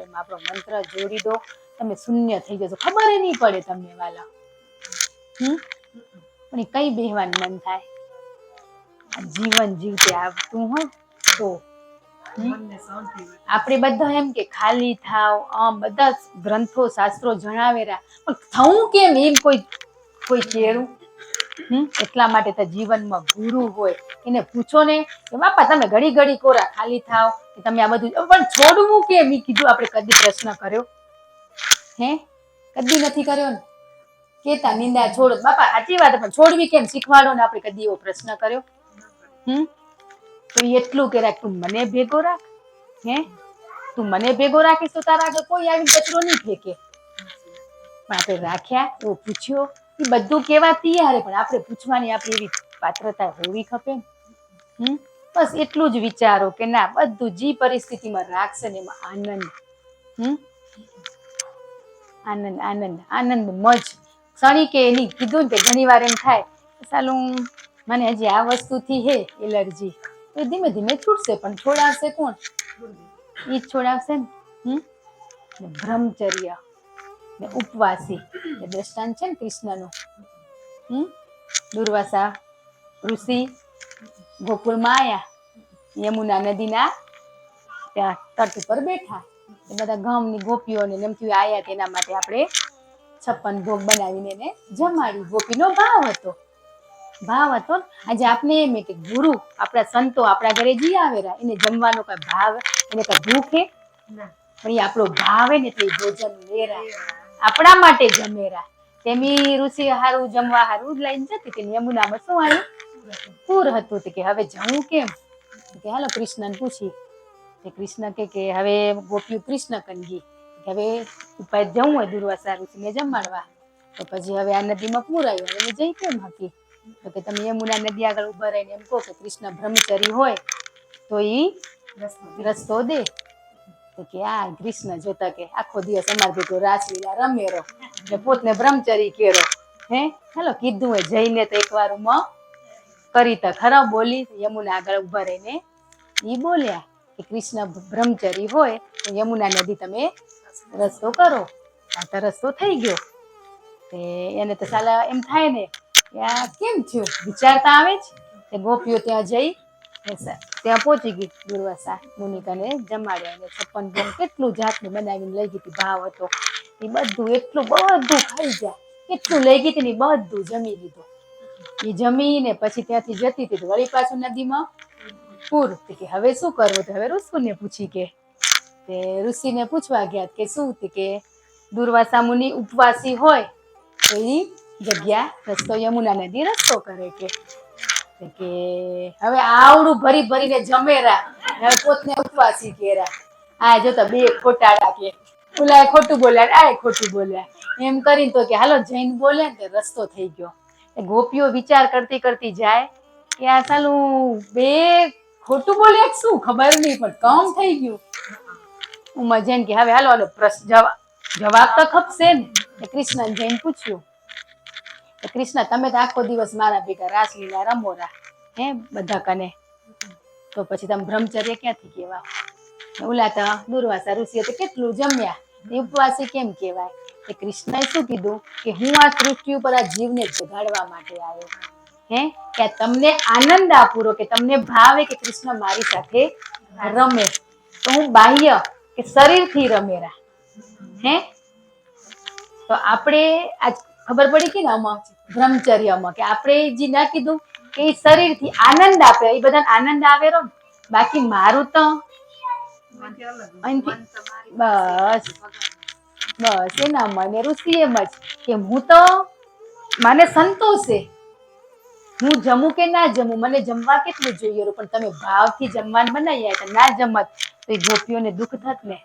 એમાં આપણો મંત્ર જોડી દો, તમે શૂન્ય થઈ જશો, ખબર નહીં પડે તમને વાલા. પણ એ કઈ બેહવાનું મન થાય, જીવન જીવતે આવતું હોય તો. મનને શાંતિ મળે. આપણે બધા એમ કે ખાલી થાવ, બધા ગ્રંથો શાસ્ત્રો જણાવેરા, પણ થવું કેમ એમ કોઈ કેળું. એટલા માટે તો જીવનમાં ગુરુ હોય એને પૂછો ને કે બાપા તમે ઘડી ઘડી કોરા ખાલી થાવ કે તમે આ બધું, પણ છોડવું કેમ એ કીધું આપણે કદી પ્રશ્ન કર્યો? કદી નથી કર્યો ને. કેતા નિંદા છોડો બાપા, સાચી વાત, પણ છોડવી કેમ શીખવાડો ને, આપણે કદી એવો પ્રશ્ન કર્યો? તો એટલું કે રાખ, તું મને ભેગો રાખ, તું મને ભેગો રાખીશ તો તારા આગળ કોઈ આવીને કચરો નહીં ફેંકે. પણ આપણે રાખ્યા, એવો પૂછ્યો, એ બધું કેવા તૈયાર, પણ આપણે પૂછવાની આપણી એવી પાત્રતા હોવી ખપે ને. બસ એટલું જ વિચારો કે ના, બધું જે પરિસ્થિતિમાં રાખશે ને એમાં આનંદ આનંદ આનંદ મજ ક્ષણિક એની કીધું ને કે ઘણી વાર એમ થાય સાલું મને હજી આ વસ્તુથી હે એલર્જી, તો ધીમે ધીમે છૂટશે, પણ છોડાવશે કોણ? ઈ જ છોડાવશે ને. બ્રહ્મચર્ય ને ઉપવાસી એ દ્રષ્ટાંત છે ને કૃષ્ણનું. દુર્વાસા ઋષિ ગોકુળમાં આયા, યમુના નદીના ત્યાં તટ ઉપર બેઠા, એ બધા ગામની ગોપીઓને એમથી આયા, તેના માટે આપણે 56 ભોગ બનાવીને એને જમાડી. ગોપીનો ભાવ હતો. આજે આપણે એમ કે ગુરુ આપણા સંતો આપણા ઘરે જી આવેલા, એને જમવાનો કઈ ભાવ, એને કઈ ભૂખ હે? પણ એ આપણો ભાવ હે ને એટલે ભોજન લેરા, આપણા માટે જમેરા. તેમી ઋષિ હારું જમવા હારું લઈને જતી હતી, યમુનામાં શું આવ્યું? પૂર હતું. કે હવે જવું કેમ? કે હાલો કૃષ્ણને પૂછી. કૃષ્ણ કે હવે ગોપીઓ કૃષ્ણ કનગી હવે ઉપાય જવું હોય દુર્વાસા ઋષિને જમાડવા, તો પછી હવે આ નદીમાં પૂર આવ્યું, હવે જઈ કેમ હતી? તો કે તમે યમુના નદી આગળ ઉભા રહીને એમ કહો કે કૃષ્ણ બ્રહ્મચરી હોય તો ઈ રસ્તો દે. તો કે આ કૃષ્ણ જોતા કે આખો દિવસ અમાર ભેગો રાસલીલા રમેરો ને પોતને બ્રહ્મચરી કેરો. હાલો કીધું હોય જઈને તો એકવાર કરી તો ખરા બોલી. યમુના આગળ ઉભા રહીને ઈ બોલ્યા કે કૃષ્ણ બ્રહ્મચરી હોય તો યમુના નદી તમે રસ્તો કરો. આ તો રસ્તો થઈ ગયો. એને તો સાલા એમ થાય ને કે આ કેમ થયું, વિચારતા આવે જ. તે ગોપીઓ ત્યાં જઈ ત્યાં પહોંચી ગઈ, દુર્વાસા મુનિકાને જમાડ્યા, અને 56 ભોગ કેટલું જાતનું બનાવીને લઈ ગઈ હતી, ભાવ હતો એ બધું, એટલું બધું ખાઈ જાય, કેટલું લઈ ગઈ હતી ને બધું જમી લીધું. એ જમીને પછી ત્યાંથી જતી હતી, વળી પાછું નદીમાં પૂર. કે હવે શું કરવું? તો હવે ઋષિને પૂછી કે ઋષિને પૂછવા ગયા કે શું કે દુર્વાસા મુનિ ઉપવાસી હોય તો એ જગ્યા રસ્તો યમુના નદી રસ્તો કરે કે હવે આવડું ભરી ભરીને જમેરા, હવે પોતને ઉપવાસી કેરા. આ જોતા બે ખોટાડા કે ઓલા ખોટું બોલ્યા, આ ખોટું બોલ્યા, એમ કરીને તો કે હાલો જૈન બોલે ને રસ્તો થઈ ગયો. ગોપીઓ વિચાર કરતી કરતી જાય કે આ સાલું બે ખોટું બોલ્યા શું ખબર નહીં, પણ કામ થઈ ગયું. ઉમા જૈન કે હવે હાલો જવાબ તો ખપશે ને. કૃષ્ણ જૈન પૂછ્યું કે કૃષ્ણ તમે તો આખો દિવસ મારા ભેગા રાસલીલા રમોરા બધા કને, તો પછી તમે બ્રહ્મચર્ય ક્યાંથી કહેવા? ઓલા તો દુર્વાસા ઋષિએ તો કેટલું જમ્યા, ઉપવાસી કેમ કહેવાય? કે કૃષ્ણએ શું કીધું કે હું આ સૃષ્ટિ ઉપર આ જીવને જગાડવા માટે આવ્યો, કે તમને આનંદ આપું, કે તમને ભાવે કે કૃષ્ણ મારી સાથે રમે, તો હું બાહ્ય કે શરીરથી રમેરા. તો આપણે આજ ખબર પડી કે ને આમાં બ્રહ્મચર્યમાં કે આપણે જે ના કીધું કે એ શરીરથી આનંદ આપે, એ બધાને આનંદ આવેરો ને. બાકી મારું તો બસ એના મને ઋષિ એમ જ કે હું તો મને સંતોષ છે હું જમું કે ના જમું, મને જમવા કેટલું જોઈએ, પણ તમે ભાવથી જમવાનું બનાવી તો ના જમત તો એ ગોપીઓને દુઃખ થત ને.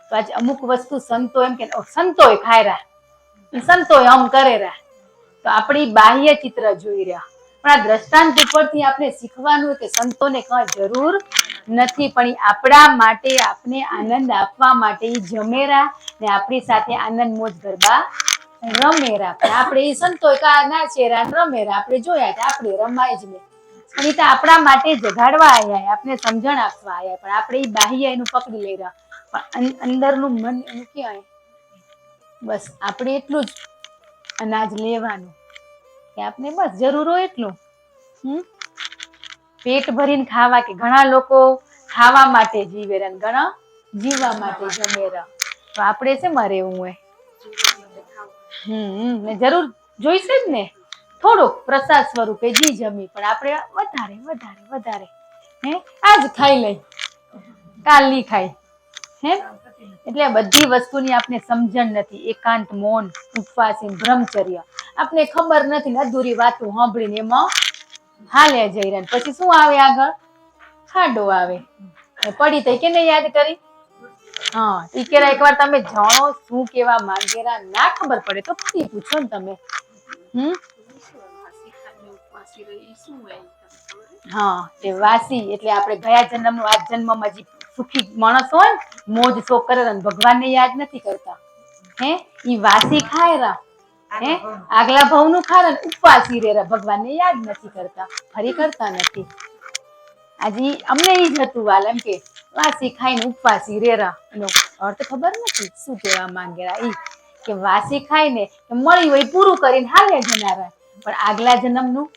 તો આજે અમુક વસ્તુ સંતો એમ કે સંતોય ખાયરા, સંતોય આમ કરેરા, તો આપણી બાહ્ય ચિત્ર જોઈ રહ્યા, પણ આ દ્રષ્ટાંત ઉપરથી આપણે શીખવાનું કે સંતોને કઈ જરૂર નથી, પણ એ આપણા માટે આપને આનંદ આપવા માટે ઈ જમેરા ને આપણી સાથે આનંદ મોજ ગરબા રમેરા. પણ આપણે ઈ સંતોય કા નાચેરા રમેરા આપણે જોયા કે આપણે રમાય જ ને, પણ ઈ તો આપણા માટે જગાડવા આયા, આપણે સમજણ આપવા આયા, પણ આપણે ઈ બાહ્ય એનું પકડી લઈ રહ્યા, પણ અંદરનું મન એનું ક્યાંય. બસ આપણે એટલું જ અનાજ લેવાનું કે આપણે બસ જરૂર હોય એટલું. પેટ ભરીને ખાવા, કે ઘણા લોકો ખાવા માટે જીવે રહ્યા, ઘણા જીવવા માટે જમેરા, તો આપણે શેમાં રહેવું હોય. ને જરૂર જોઈશે જ ને, થોડુંક પ્રસાદ સ્વરૂપે જી જમી, પણ આપણે વધારે વધારે વધારે આજ ખાઈ લઈ, કાલ ની ખાઈ. એટલે આ બધી વસ્તુની આપણે સમજણ નથી. એકાંત મૌન, ઉપવાસ, બ્રહ્મચર્ય આપણે ખબર નથી ને અધૂરી વાતો સાંભળીને એમાં હાલ્યા જઈ રહ્યા, પછી શું આવે આગળ? ખાડો આવે. પડી તઈ કેને યાદ કરી? ઈ કેરા એકવાર તમે જાણો શું કેવા માંગેરા, ના ખબર પડે તો ફરી પૂછો ને તમે. તે વાસી એટલે આપણે ગયા જન્મનું આ જન્મમાં જે સુખી માણસ હોય મોજ શોખ કરે, ભગવાનને યાદ નથી કરતા. ઈ વાસી ખાયરા, આગલા ભાવનું ખાયરા, ઉપવાસી રેરા, ભગવાનને યાદ નથી કરતા, ફરી કરતા નથી. આજે અમને ઈ જ હતું વાલ, એમ કે વાસી ખાઈને ઉપવાસી રેરા, એનો અર્થ ખબર નથી શું કહેવા માંગેરા. ઈ કે વાસી ખાઈને મળી હોય પૂરું કરીને હાલે જનારા, પણ આગલા જન્મનું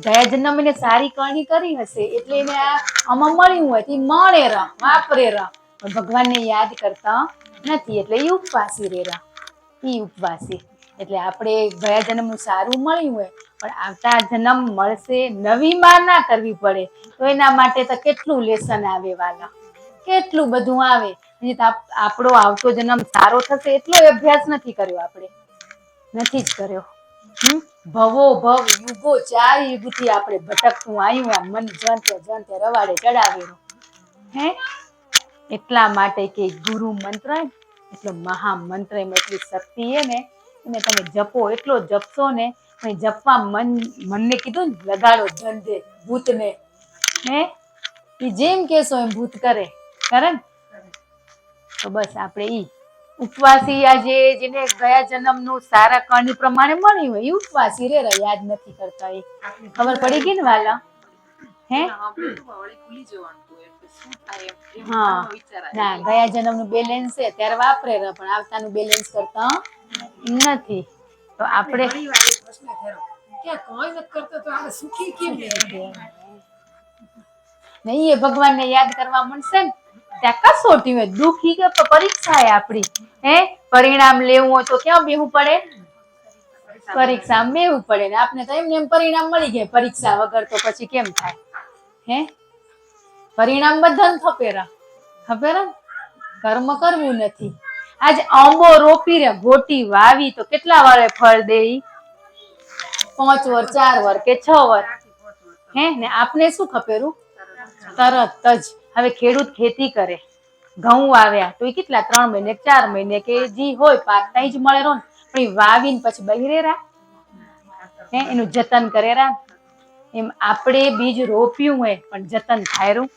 ગયા જન્મ એને સારી કરણી કરી હશે એટલે એને આમાં મળ્યું હોય તો મળેરા, વાપરેરા, પણ ભગવાનને યાદ કરતા નથી, એટલે ઈ ઉપવાસી રેરા. ઈ ઉપવાસી એટલે આપણે ગયા જન્મનું સારું મળ્યું હોય પણ આવતા જન્મ મળશે નવી માં ના કરવી પડે, તો એના માટે તો કેટલું લેસન આવે વાલા, કેટલું બધું આવે. આપણો આવતો જન્મ સારો થશે એટલો અભ્યાસ નથી કર્યો, આપણે નથી જ કર્યો. ભવો ભવ યુગો 4 યુગથી આપણે ભટકતું આવ્યું, મન જંત રવાડે ચડાવેલું. એટલા માટે કે ગુરુ મંત્ર એટલો મહામંત્ર, એમાં એટલી શક્તિ છે ને, એને તમે જપો એટલો જપશો ને, જપવા મનને કીધું ને લગાડો ધંધે ભૂતને, જેમ કેશો એમ ભૂત કરે ને. તો બસ આપણે ઈ ઉપવાસી, આજે જેને ગયા જન્મનું સારા કર્ણ પ્રમાણે મળ્યું હોય એ ઉપવાસી રે, યાદ નથી કરતા. એ ખબર પડી ગઈ ને વાલા? ના, ગયા જન્મનું બેલેન્સ છે ત્યારે વાપરે, પણ આવતાનું બેલેન્સ કરતા નથી. તો આપણે નહીં, એ ભગવાનને યાદ કરવા મળશે ને ત્યાં કસોટી હોય, દુઃખી કે પરીક્ષા એ આપણી. પરિણામ લેવું હોય તો ક્યાં બેહવું પડે? પરીક્ષામાં બેહવું પડે ને આપણે તો એમને એમ પરિણામ મળી જાય પરીક્ષા વગર, તો પછી કેમ થાય? પરિણામ બધાને ખપેરા, ખપેરા, કર્મ કરવું નથી. આજ આંબો રોપી રે, ગોટી વાવી તો કેટલા વારે ફળ દે? 5 વર્ષ, 4 વર્ષ કે 6 વર્ષ. ને આપણે શું ખપેરું? તરત જ. હવે ખેડૂત ખેતી કરે, ઘઉં આવ્યા તો એ કેટલા 3 મહિને 4 મહિને કે જી હોય પાક તઈ જ મળે રો, પણ એ વાવીને પછી બહિરેરા, એનું જતન કરેરા. એમ આપણે બીજ રોપ્યું હોય પણ જતન થાયરું.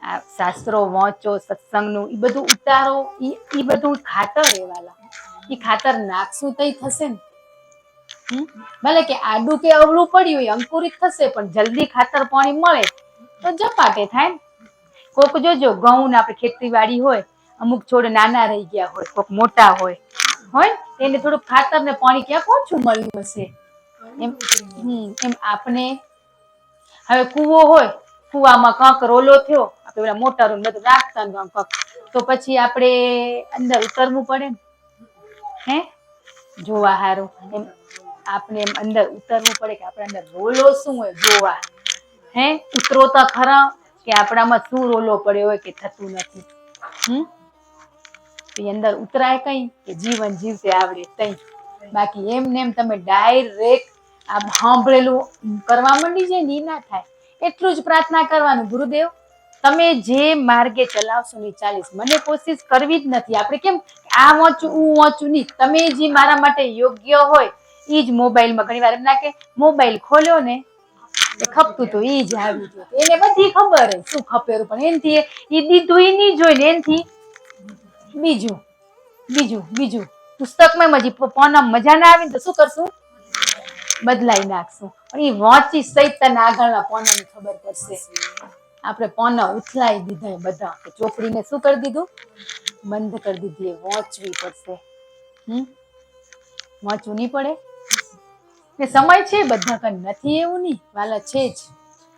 આ શાસ્ત્રો વાંચો, સત્સંગનું ઈ બધું ઉતારો, ઈ બધું ખાતર એવાલા. ઈ ખાતર નાખશું તઈ થશે ને. ભલે કે આડું કે અવળું પડ્યું હોય અંકુરિત થશે, પણ જલ્દી ખાતર પાણી મળે તો ઝપાટે થાય. કોક જોજો ઘઉં ને આપણે ખેતીવાડી હોય, અમુક છોડ નાના રહી ગયા હોય, કોક મોટા હોય એને થોડુંક ખાતર ને પાણી ક્યાંક ઓછું મળ્યું હશે. એમ આપણે હવે કૂવો હોય, કૂવામાં કાંક રોલો થયો, આપણે મોટર બધું નાખતા, તો પછી આપણે અંદર ઉતરવું પડે ને, જોવા હારું. એમ આપણે એમ અંદર ઉતરવું પડે કે આપણે અંદર રોલો શું હોય જોવા. ઉતરો તો ખરા કે આપણામાં શું રોલો પડ્યો હોય કે થતું નથી. અંદર ઉતરાય કઈ કે જીવન જીવતે આવડે તઈ. બાકી એમને એમ તમે ડાયરેક્ટ આ સાંભળેલું કરવા માંડી જાય ને ઈ ના થાય. એટલું જ પ્રાર્થના કરવાનું, ગુરુદેવ તમે જે માર્ગે ચલાવશો ને ચાલીશ, મને કોશિશ કરવી જ નથી. આપણે કેમ આ વાંચું વાંચું નહીં, તમે જે મારા માટે યોગ્ય હોય ઈ જ મોબાઈલમાં ઘણી વાર એમ ના કે મોબાઈલ ખોલ્યો ને એ ખપતું તો ઈ જ આવી ગયું, એને બધી ખબર હે શું ખપેરું, પણ એનથી ઈ દીધું ઈ નહીં જોઈ ને એનથી બીજું બીજું બીજું પુસ્તકમાં હજી પોનામાં મજા ના આવી ને તો શું કરશું, બદલાઈ નાખશું. પણ ઈ વાંચી સહિત તને આગળના પોનાની ખબર પડશે. આપણે પોના ઉથલાઈ દીધા બધા, ચોપડીને શું કરી દીધું, બંધ કરી દીધી. એ વાંચવી પડશે. વાંચવું નહીં પડે ને સમય છે બધા કઈ નથી એવું નહીં વાલા, છે જ,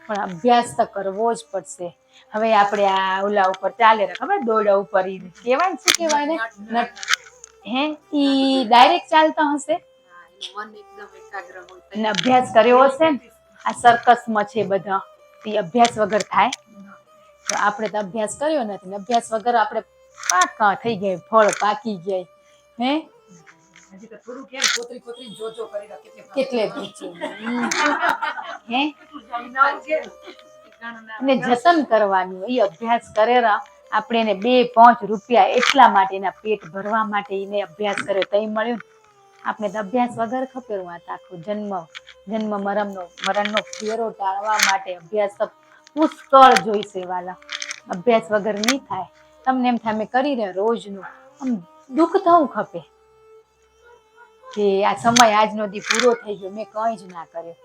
પણ અભ્યાસ તો કરવો જ પડશે. હવે આપણે આ ઓલા ઉપર ચાલે ખબર દોરડા ઉપર ઈ કહેવાય ને, શું કહેવાય ને, હે ઈ ડાયરેક્ટ ચાલતા હશે ને અભ્યાસ કર્યો હશે ને. આ સર્કસમાં છે બધા, એ અભ્યાસ વગર થાય? તો આપણે તો અભ્યાસ કર્યો નથી ને અભ્યાસ વગર આપણે પાકા થઈ ગયા, ફળ પાકી ગયા. હે હજી તો થોડું કેમ કોતરી કોતરી જોજો કરી રાખે કેટલે પૂછ્યું હે અને જતન કરવાનું. એ અભ્યાસ કરેલા આપણે એને 2-5 રૂપિયા એટલા માટે એના પેટ ભરવા માટે એને અભ્યાસ કર્યો તઈ મળ્યું. આપણે તો અભ્યાસ વગર ખપેરું વાત આખું જન્મ મરણનો ફેરો ટાળવા માટે અભ્યાસ તો પુષ્કળ જોઈશે વાલા. અભ્યાસ વગર નહીં થાય. તમને એમ થાય મેં કરી રહ્યા રોજનું, આમ દુઃખ થવું ખપે કે આ સમય આજનો દી પૂરો થઈ ગયો, મેં કંઈ જ ના કર્યો.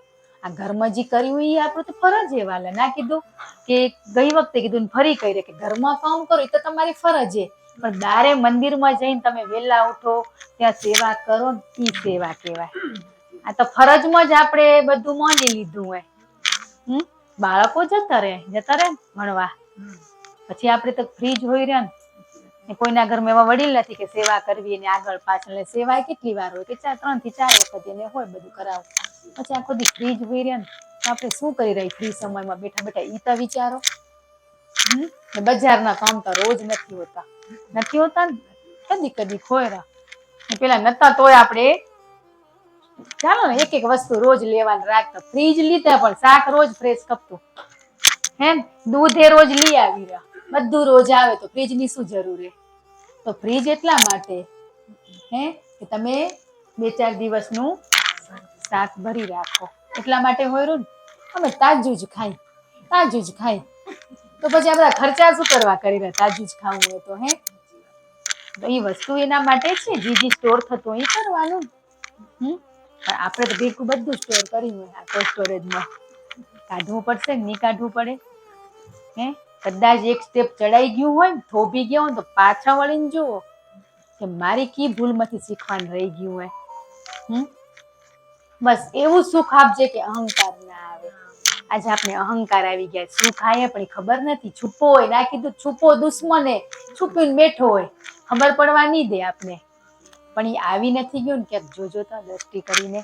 આ ઘરમાં જે કર્યું એ આપણું તો ફરજ એ વાલા. ના કીધું કે ગઈ વખતે કીધું ને ફરી કહી કે ઘરમાં કામ કરો એ તો તમારી ફરજ છે, પણ દારે મંદિરમાં જઈને તમે વહેલા ઉઠો ત્યાં સેવા કરો ને ઈ સેવા કહેવાય. આ તો ફરજમાં જ આપણે બધું માની લીધું હોય. બાળકો જતા રહે ભણવા, પછી આપણે તો ફ્રી જ હોઈ રહ્યા ને. કોઈના ઘરમાં એવા વડીલ નથી કે સેવા કરવી અને આગળ પાછળ. સેવા કેટલી વાર હોય કે 3 થી 4 વખત એને હોય બધું કરાવું, પછી આખો દી ફ્રી જ હોઈ રહ્યા ને. તો આપણે શું કરી રહી ફ્રી સમયમાં બેઠા બેઠા ઈ તો વિચારો. બજારના કામ તો રોજ નથી હોતા ને, કદી ખોયરા પેલા નતા તોય આપણે ચાલો ને એક વસ્તુ રોજ લેવાનું રાખતા. ફ્રીજ લીધા પણ શાક રોજ ફ્રેશ ખપતું, હે દૂધ એ રોજ લઈ આવી રહ્યા, બધું રોજ આવે તો ફ્રીજ ની શું જરૂર હે. તો ફ્રીજ એટલા માટે હે કે તમે 2-4 દિવસનું શાક ભરી રાખો, એટલા માટે હોયરું ને. અમે તાજું જ ખાઈ તો પછી આ બધા ખર્ચા શું કરવા કરી રહ્યા, તાજું જ ખાવું હોય તો. હે તો એ વસ્તુ એના માટે છે, જે સ્ટોર થતું એ કરવાનું. પણ આપણે તો ભેગું બધું સ્ટોર કર્યું હોય આ કોલ્ડ સ્ટોરેજમાં. કાઢવું પડશે ને નહીં કાઢવું પડે? હે કદાચ એક સ્ટેપ ચડાઈ ગયું હોય ને, થોભી ગયા હોય તો પાછા વળીને જુઓ કે મારી કી ભૂલમાંથી શીખવાનું રહી ગયું હોય. બસ એવું સુખ આપજે કે અહંકાર ના આવે. આજે આપણે અહંકાર આવી ગયા, સુખ આવે પણ ખબર નથી, છુપો હોય. ના કીધું છુપો દુશ્મન છુપીને બેઠો હોય, ખબર પડવા નહીં દે આપણે. પણ એ આવી નથી ગયું ને ક્યાંક જોજો તો દ્રષ્ટિ કરીને.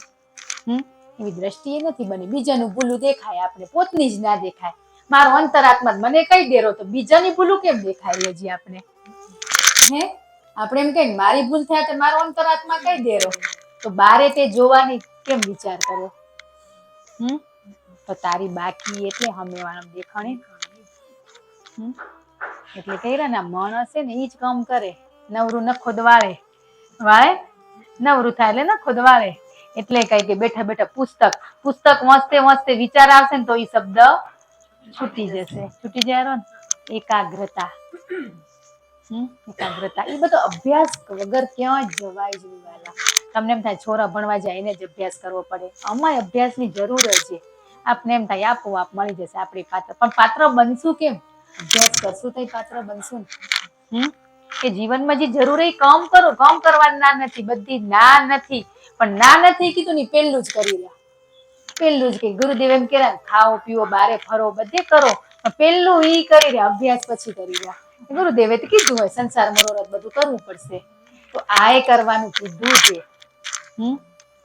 એવી દ્રષ્ટિ એ નથી બની. બીજાનું ભૂલું દેખાય આપણે, પોતની જ ના દેખાય. મારો અંતરાત્મા મને કઈ દેરો તો બીજાની ભૂલું કેમ દેખાય હજી આપણે? હે આપણે એમ કહીએ મારી ભૂલ થાય તો મારો અંતરાત્મા કઈ દેરો, તો બારે તે જોવાની કેમ વિચાર કર્યો? તો તારી બાકી એટલે હમેવાળા દેખાણી. એટલે કહી ને મન હશે ને ઈ જ કામ કરે. નવરું ન ખોદવાળે નવરું થાય એટલે ન ખોદવાળે. એટલે કઈ કે બેઠા બેઠા પુસ્તક વાંચતે વિચાર આવશે ને તો એ શબ્દ છૂટી જાય. એકાગ્રતા એ બધો અભ્યાસ વગર ક્યાં જવાય જ નહીં વાલા. તમને એમ થાય છોરા ભણવા જાય એને જ અભ્યાસ કરવો પડે, અમાય અભ્યાસની જરૂર જ છે. આપને એમ થાય આપોઆપ મળી જશે આપણી પાત્ર, પણ પાત્ર બનશું કેમ? અભ્યાસ કરશું તો પાત્ર બનશું ને. કે જીવનમાં જે જરૂર એ કામ કરો, કામ કરવાની ના નથી, બધી ના નથી. પણ ના નથી કીધું ને પેલું જ કરી રહ્યા, પેલું જ કે ગુરુદેવ એમ કે ખાઓ પીવો બારે ફરો બધે કરો, પેલું ઈ કરી રહ્યા અભ્યાસ પછી કરી રહ્યા. ગુરુદેવે તો કીધું હોય સંસાર મનોરથ બધું કરવું પડશે, તો આ કરવાનું કીધું છે.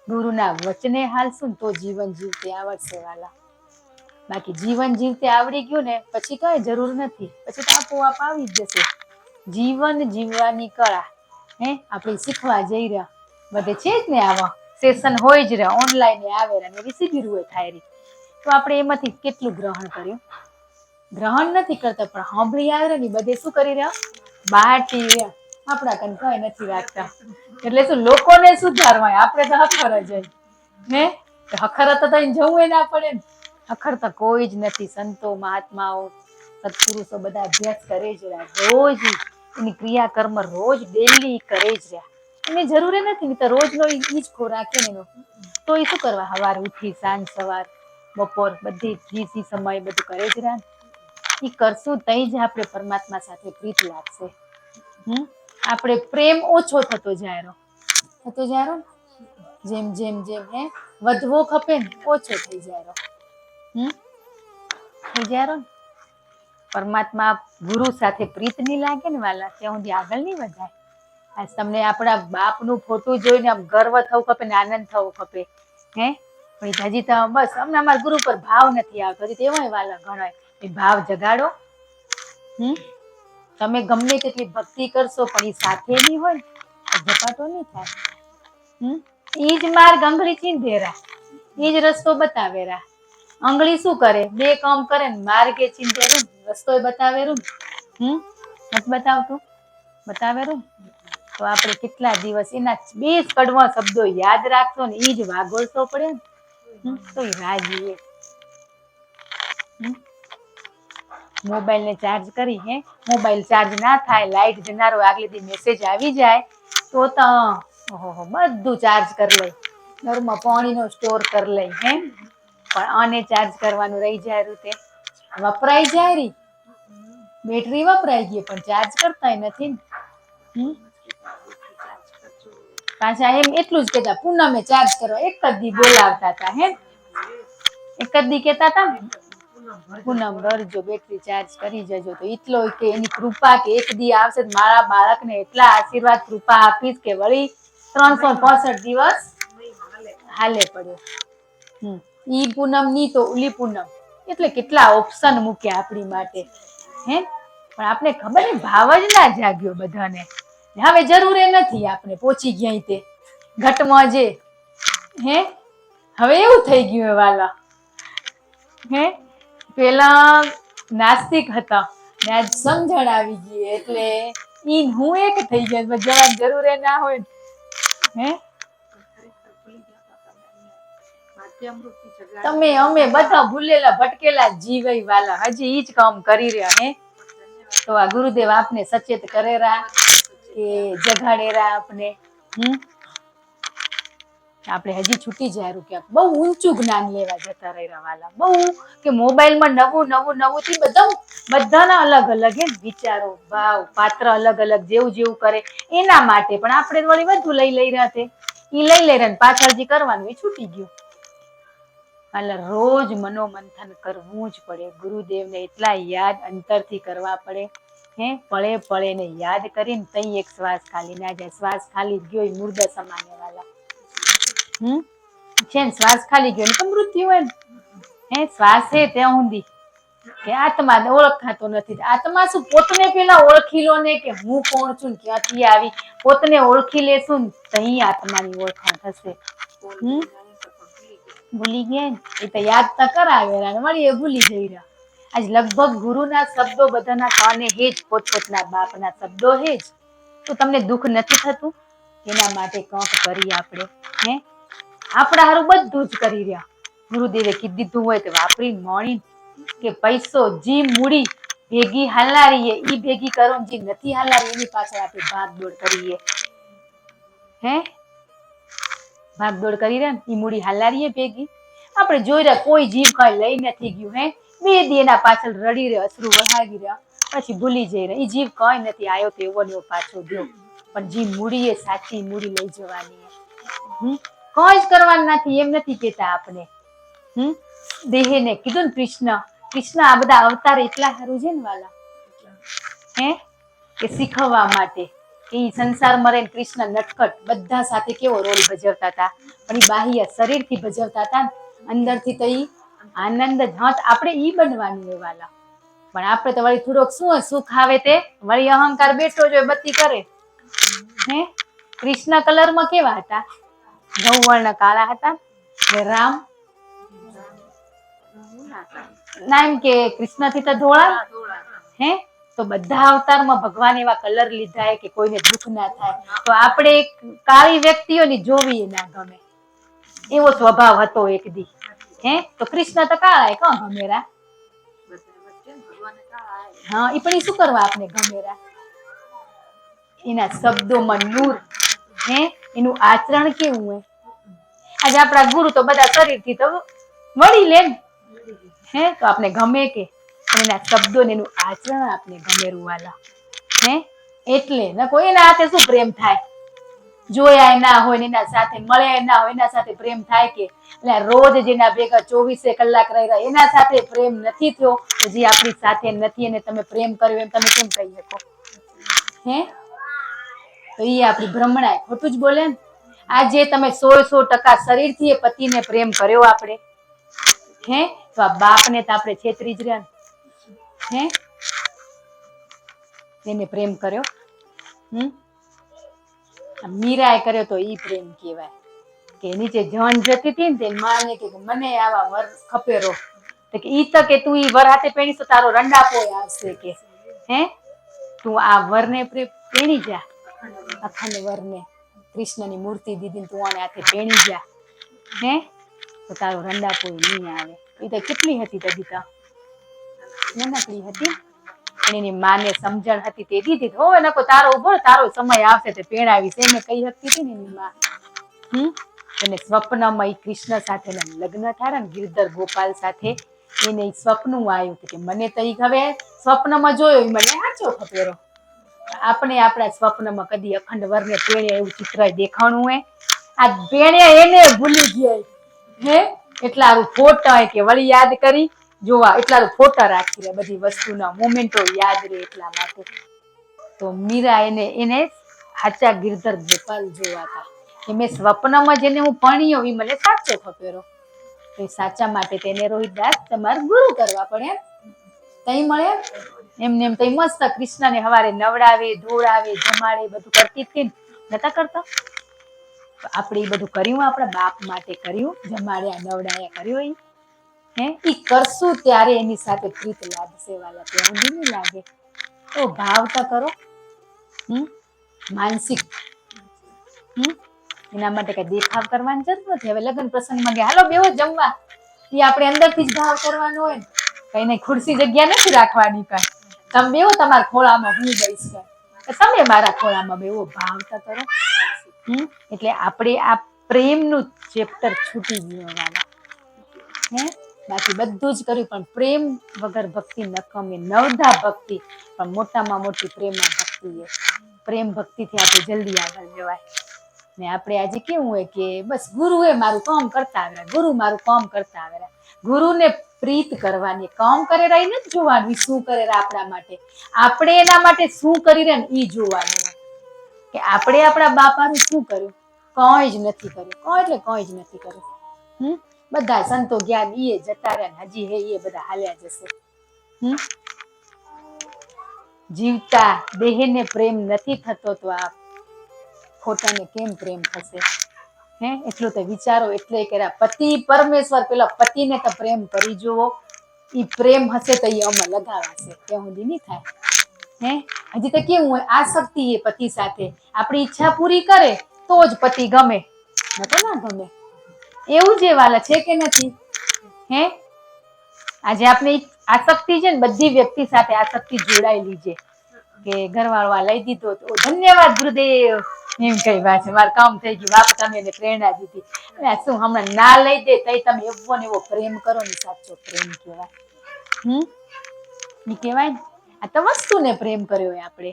ગુરુના વચને હાલશું ને તો જીવન જીવતે આવડશે વાલા. બાકી જીવન જીવતે આવડી ગયું ને પછી કઈ જરૂર નથી, પછી તો આપોઆપ આવી જ જશે. જીવન જીવવાની કળા આપણે શીખવા જઈ રહ્યા. બધે છે જ ને આવા સેશન હોય જ રહ્યા ઓનલાઈન આવે રહ્યા ને સીધી રૂએ થાય રહી. તો આપણે એમાંથી કેટલું ગ્રહણ કર્યું? ગ્રહણ નથી કરતા પણ સાંભળી આવે ને બધે શું કરી રહ્યા બાટી રહ્યા. આપણા કઈ કઈ નથી રાખતા એટલે શું લોકોને સુધારવા આપણે તો હખર જ ને હખર તો જવું ના પડે ને. હખર તો કોઈ જ નથી. સંતો મહાત્માઓ સત્પુરુષો બધા અભ્યાસ કરે જ રહ્યા રોજ એની ક્રિયાકર્મ રોજ ડેલી કરે જ રહ્યા. એને જરૂરી નથી ને તો રોજ નો ઈ જ ખોરાક એનો તો એ શું કરવા સવાર ઉઠી સાંજ સવાર બપોર બધી જી સમય બધું કરે જ રહ્યા ને એ કરશું તઈ જ આપણે પરમાત્મા સાથે પ્રીત લાગશે. આપણે પ્રેમ ઓછો થતો જાય જેમ જેમ જેમ હે વધવો ખપે ને ઓછો થઈ જાય થઈ જાય ને. પરમાત્મા ગુરુ સાથે પ્રીત ની લાગે ને વાલા ત્યાં સુધી આગળ નહીં વધાય. આજ તમને આપણા બાપનું ફોટું જોઈને આમ ગર્વ થવું ખપે ને આનંદ થવો ખપે હે પણ હજી તો બસ અમને અમારા ગુરુ પર ભાવ નથી આવતો હજી તેવાય વાલા ગણાય એ ભાવ જગાડો. તમે ગમે તેટલી ભક્તિ કરશો પણ એ સાથે નહીં હોય ને ઝપાટો નહીં થાય. ઈ જ માર્ગ આંગળી ચીંધેરા ઈ જ રસ્તો બતાવેરા. આંગળી શું કરે? બે કામ કરે ને માર્ગે ચીંધેરું રસ્તો બતાવેરું નથી બતાવતું બતાવેરું. તો આપણે કેટલા દિવસ એના બે કડવા શબ્દો યાદ રાખશો ને ઈ જ વાગોળતો પડે ને તો એ રાજીએ. મોબાઈલ ને ચાર્જ કરી હે મોબાઈલ ચાર્જ ના થાય લાઈટ જનારો આગલે દી મેસેજ આવી જાય તો ઓહો બધું ચાર્જ કરી લઈ ઘરમાં પાણીનો સ્ટોર કરી લઈ હે પણ આને ચાર્જ કરવાનું રહી જાય રીતે વપરાઈ જાય રી બેટરી વપરાઈ ગઈ પણ ચાર્જ કરતા નથી ને. પાછા એમ એટલું જ કેતા પૂનમે ચાર્જ કરવા એક જ દી બોલાવતા હતા હે એક જ દી કેતા હતા ને પૂનમ ભરજો બેટરી ચાર્જ કરી જજો તો એટલો કે એની કૃપા કે એક દી આવશે મારા બાળકને એટલા આશીર્વાદ કૃપા આપીશ કે વળી 365 દિવસ હાલે પડ્યો. ઈ પૂનમ ની તો ઓલી પૂનમ એટલે કેટલા ઓપ્શન મૂક્યા આપણી માટે હે પણ આપણે ખબર ને ભાવ જ ના જાગ્યો બધાને. હવે જરૂર નથી આપણે પહોંચી ગયા તે ઘટમાં જે હે હવે એવું થઈ ગયું વાલા હે પેલા નાસ્તિક હતા ને આજ સમજણ આવી ગઈ એટલે ઈ હું એક થઈ ગયા જવાની જરૂર ના હોય હે. તમે અમે બધા ભૂલેલા ભટકેલા જીવઈ વાલા હજી ઈ જ કામ કરી રહ્યા હે. તો આ ગુરુદેવ આપને સચેત કરેરા કે જગાડેરા આપને આપણે હજી છૂટી જાય ક્યાંક બહુ ઊંચું જ્ઞાન લેવા જતા રહ્યા વાલા બહુ કે મોબાઈલમાં નવું નવું નવું થી બધાના અલગ અલગ હે વિચારો ભાવ પાત્ર અલગ અલગ જેવું જેવું કરે એના માટે પણ આપણે વળી બધું લઈ રહ્યા તે ઈ લઈ રહ્યા પાછળ જે કરવાનું એ છૂટી ગયું. એટલે રોજ મનોમંથન કરવું જ પડે. ગુરુદેવને એટલા યાદ અંતરથી કરવા પડે હે પળે પળે ને યાદ કરીને તઈ એક શ્વાસ ખાલી ના જાય. શ્વાસ ખાલી ગયો એ મુર્દા સમાને વાલા છે ને શ્વાસ ખાલી ગયો તો મૃત્યુ હોય ને હે શ્વાસ છે ત્યાં સુધી કે આત્મા ઓળખાતો નથી. આત્મા શું પોતને પેલા ઓળખી લો ને કે હું કોણ છું ક્યાંથી આવી પોતને ઓળખી લેશું ને તઈ આત્માની ઓળખાણ થશે. ભૂલી ગયા ને એ તો યાદ તો કરાવે વળી એ ભૂલી જઈ રહ્યા. આજ લગભગ ગુરુના શબ્દો બધાના કાને હેજ પોતપોતના બાપના શબ્દો હેજ તો તમને દુઃખ નથી થતું? એના માટે કંઈક કરી આપણે હે આપણા હારું બધું જ કરી રહ્યા. ગુરુદેવે કીધું દીધું હોય તો વાપરી મોણી કે પૈસો જી મૂડી ભેગી હાલારીએ ઈ ભેગી કરો જે નથી હાલારી એની પાછળ આપણે ભાગદોડ કરીએ હે ભાગદોડ કરી રહ્યા ને ઈ મૂડી હાલારીએ ભેગી આપણે જોઈ રહ્યા કોઈ જીવ કઈ લઈ નથી ગયું હે બે દી એના પાછળ રડી રહ્યા અશ્રુ વહાવી રહ્યા પછી ભૂલી જઈ રહ્યા ઈ જીવ કઈ નથી આવ્યો તો એવો ને એવો પાછો ગયો પણ જે મૂડી એ સાચી મૂડી લઈ જવાની કઈ જ કરવાનું નથી એમ નથી કેતા આપણે દેહને કીધું ને કૃષ્ણ આ બધા અવતાર એટલા સારું છે ને વાલા હે કે શીખવવા માટે એ સંસારમાં રહીને કૃષ્ણ નટખટ બધા સાથે કેવો રોલ ભજવતા હતા પણ એ બાહ્ય શરીરથી ભજવતા હતા અંદરથી તો ઈ આનંદ જ આપણે ઈ બનવાનું એ વાલા પણ આપણે તો વળી થોડોક શું સુખ આવે તે વળી અહંકાર બેઠો જો બત્તી કરે હે કૃષ્ણ કલરમાં કેવા હતા? ગૌવર્ણ કાળા હતા. ને રામ ના એમ કે કૃષ્ણ થી તો ધોળા. હે તો બધા અવતારમાં ભગવાન એવા કલર લીધા કે કોઈને દુઃખ ના થાય. તો આપણે કાળી વ્યક્તિઓની જોવી ના ગમે, એવો સ્વભાવ હતો એક દી. હે તો કૃષ્ણ તો કાળા કોણ ગમેરા? હા એ પણ શું કરવા આપણે ગમેરા? એના શબ્દોમાં નૂર, હે એનું આચરણ કેવું હોય. આજે આપણા ગુરુ તો બધા શરીરથી તો વળી લે ને, હે તો આપણે ગમે કે એના શબ્દો ને એનું આચરણ આપણે ગમેરું વાલા. હે એટલે ન કોઈ એના હાથે શું પ્રેમ થાય? જોયા ના હોય એના સાથે મળ્યા ના હોય એના સાથે પ્રેમ થાય કે? એટલે રોજ જેના ભેગા 24 કલાક રહ્યા એના સાથે પ્રેમ નથી થયો, જે આપણી સાથે નથી અને તમે પ્રેમ કર્યો એમ તમે કેમ કહી શકો? હે તો એ આપણી ભ્રમણા ખોટું જ બોલે ને. આજે તમે 100% શરીરથી એ પતિને પ્રેમ કર્યો આપણે, હે તો આ બાપને તો આપણે છેતરી જ રહ્યા. હે એને પ્રેમ કર્યો. મીરાએ કર્યો તો ઈ પ્રેમ કહેવાય કે નીચે જણ જતી હતી ને તે માને કે મને આવા વર ખપેરો, તો કે ઈ તો કે તું ઈ વર હાથે પેણીસ તો તારો રંડાપો આવશે કે. હે તું આ વરને પેણી જા, અખંડ વરને કૃષ્ણની મૂર્તિ દીધી તું આને હાથે પેણી જા, હે તો તારો રંડાપો નહીં આવે. એ તો કેટલી હતી તદિકા, નાનકડી હતી પણ એની માને સમજણ હતી તે દીધી. હોવે નકો તારો ઉભો તારો સમય આવશે તે પેણાવીશ એને કઈ શકતી હતી ને એની માં. એને સ્વપ્નમાં ઈ કૃષ્ણ સાથેના લગ્ન થયા ને ગિરધર ગોપાલ સાથે, એને સ્વપ્ન આવ્યું કે મને તો ઈ હવે સ્વપ્નમાં જોયો મને સાચો ખપેરો. આપણે આપણા સ્વપ્નમાં કદી અખંડ વરને પેણે એવું ચિત્ર દેખાણું હોય? આ પેણે એને ભૂલી ગયા. હે એટલા ફોટા કે વળી યાદ કરી જોવા, એટલા ફોટા રાખી રહ્યા બધી વસ્તુના મોમેન્ટો યાદ રહે એટલા માટે. તો મીરા એને સાચા ગિરધર ગોપાલ જોવા હતા કે મેં સ્વપ્નમાં જેને હું પરણ્યો એ મને સાચો ખપેરો. તો સાચા માટે તેને રોહિતદાસ તમારે ગુરુ કરવા પડે. તઈ મળે એમને એમ તઈ મસ્ત કૃષ્ણને હવારે નવડાવે ધોળાવે જમાડે બધું કરતી હતી ને, નતા કરતા? આપણે એ બધું કર્યું આપણા બાપ માટે કર્યું, જમાડ્યા નવડાયા કર્યું. હે ઈ કરશું ત્યારે એની સાથે પ્રીત લાગશે વાલા, ત્યાં સુધી નહીં લાગે. તો ભાવ તો કરો. માનસિક એના માટે કઈ દેખાવ કરવાની જરૂર નથી. હવે લગ્ન પ્રસંગમાં ગયા હાલો બેહો જમવા, એ આપણે અંદરથી જ ભાવ કરવાનો હોય ને. કઈ નહીં ખુરશી જગ્યા નથી રાખવાની કઈ. તમે બેહો તમારા ખોળામાં હું બઈશ, તમે મારા ખોળામાં બેહો, ભાવ તો કરો. એટલે આપણે આ પ્રેમનું ચેપ્ટર છૂટી ગયું. હે બાકી બધું જ કર્યું પણ પ્રેમ વગર ભક્તિ નકામી. નવધા ભક્તિ પણ મોટામાં મોટી પ્રેમમાં ભક્તિ છે. પ્રેમ ભક્તિથી આપણે જલ્દી આગળ જવાય. ને આપણે આજે કેવું હોય કે બસ ગુરુએ મારું કામ કરતા આવ્યા, ગુરુ મારું કામ કરતા આવ્યા. ગુરુને પ્રીત કરવાની, કામ કરેલા એ નથી જોવાનું શું કરેલા આપણા માટે, આપણે એના માટે શું કરી રહ્યા ને એ જોવાનું કે આપણે આપણા બાપાનું શું કર્યું. કઈ જ નથી કર્યું, કઈ એટલે કઈ જ નથી કર્યું. બધા સંતો જ્ઞાન એ જતા રહ્યા, હજી હે એ બધા હાલ્યા જશે. જીવતા દેહને પ્રેમ નથી થતો તો આ ખોટાને કેમ પ્રેમ થશે? હે એટલું તો વિચારો. એટલે કર્યા પતિ પરમેશ્વર પેલા પતિને તો પ્રેમ કરી જુઓ. ઈ પ્રેમ હશે તો એ અમર લગાવાશે, ત્યાં સુધી નહીં થાય. હે હજી તો કેવું હોય આસક્તિ એ પતિ સાથે, આપણી ઈચ્છા પૂરી કરે તો જ પતિ ગમે, નતો ના ગમે. એવું જે વાલા છે કે નથી? હે આજે આપણે આસક્તિ છે ને બધી વ્યક્તિ સાથે આસક્તિ જોડાયેલી છે કે ઘરવાળો લઈ દીધો તો ધન્યવાદ ગુરુદેવ એમ કઈ વાત છે, મારું કામ થઈ ગયું, બાપ તમે એને પ્રેરણા દીધી. અને શું હમણાં ના લઈ દે તઈ તમે એવો ને એવો પ્રેમ કરો ને સાચો પ્રેમ કહેવાય. ઈ કહેવાય ને આ તો વસ્તુને પ્રેમ કર્યો હોય આપણે,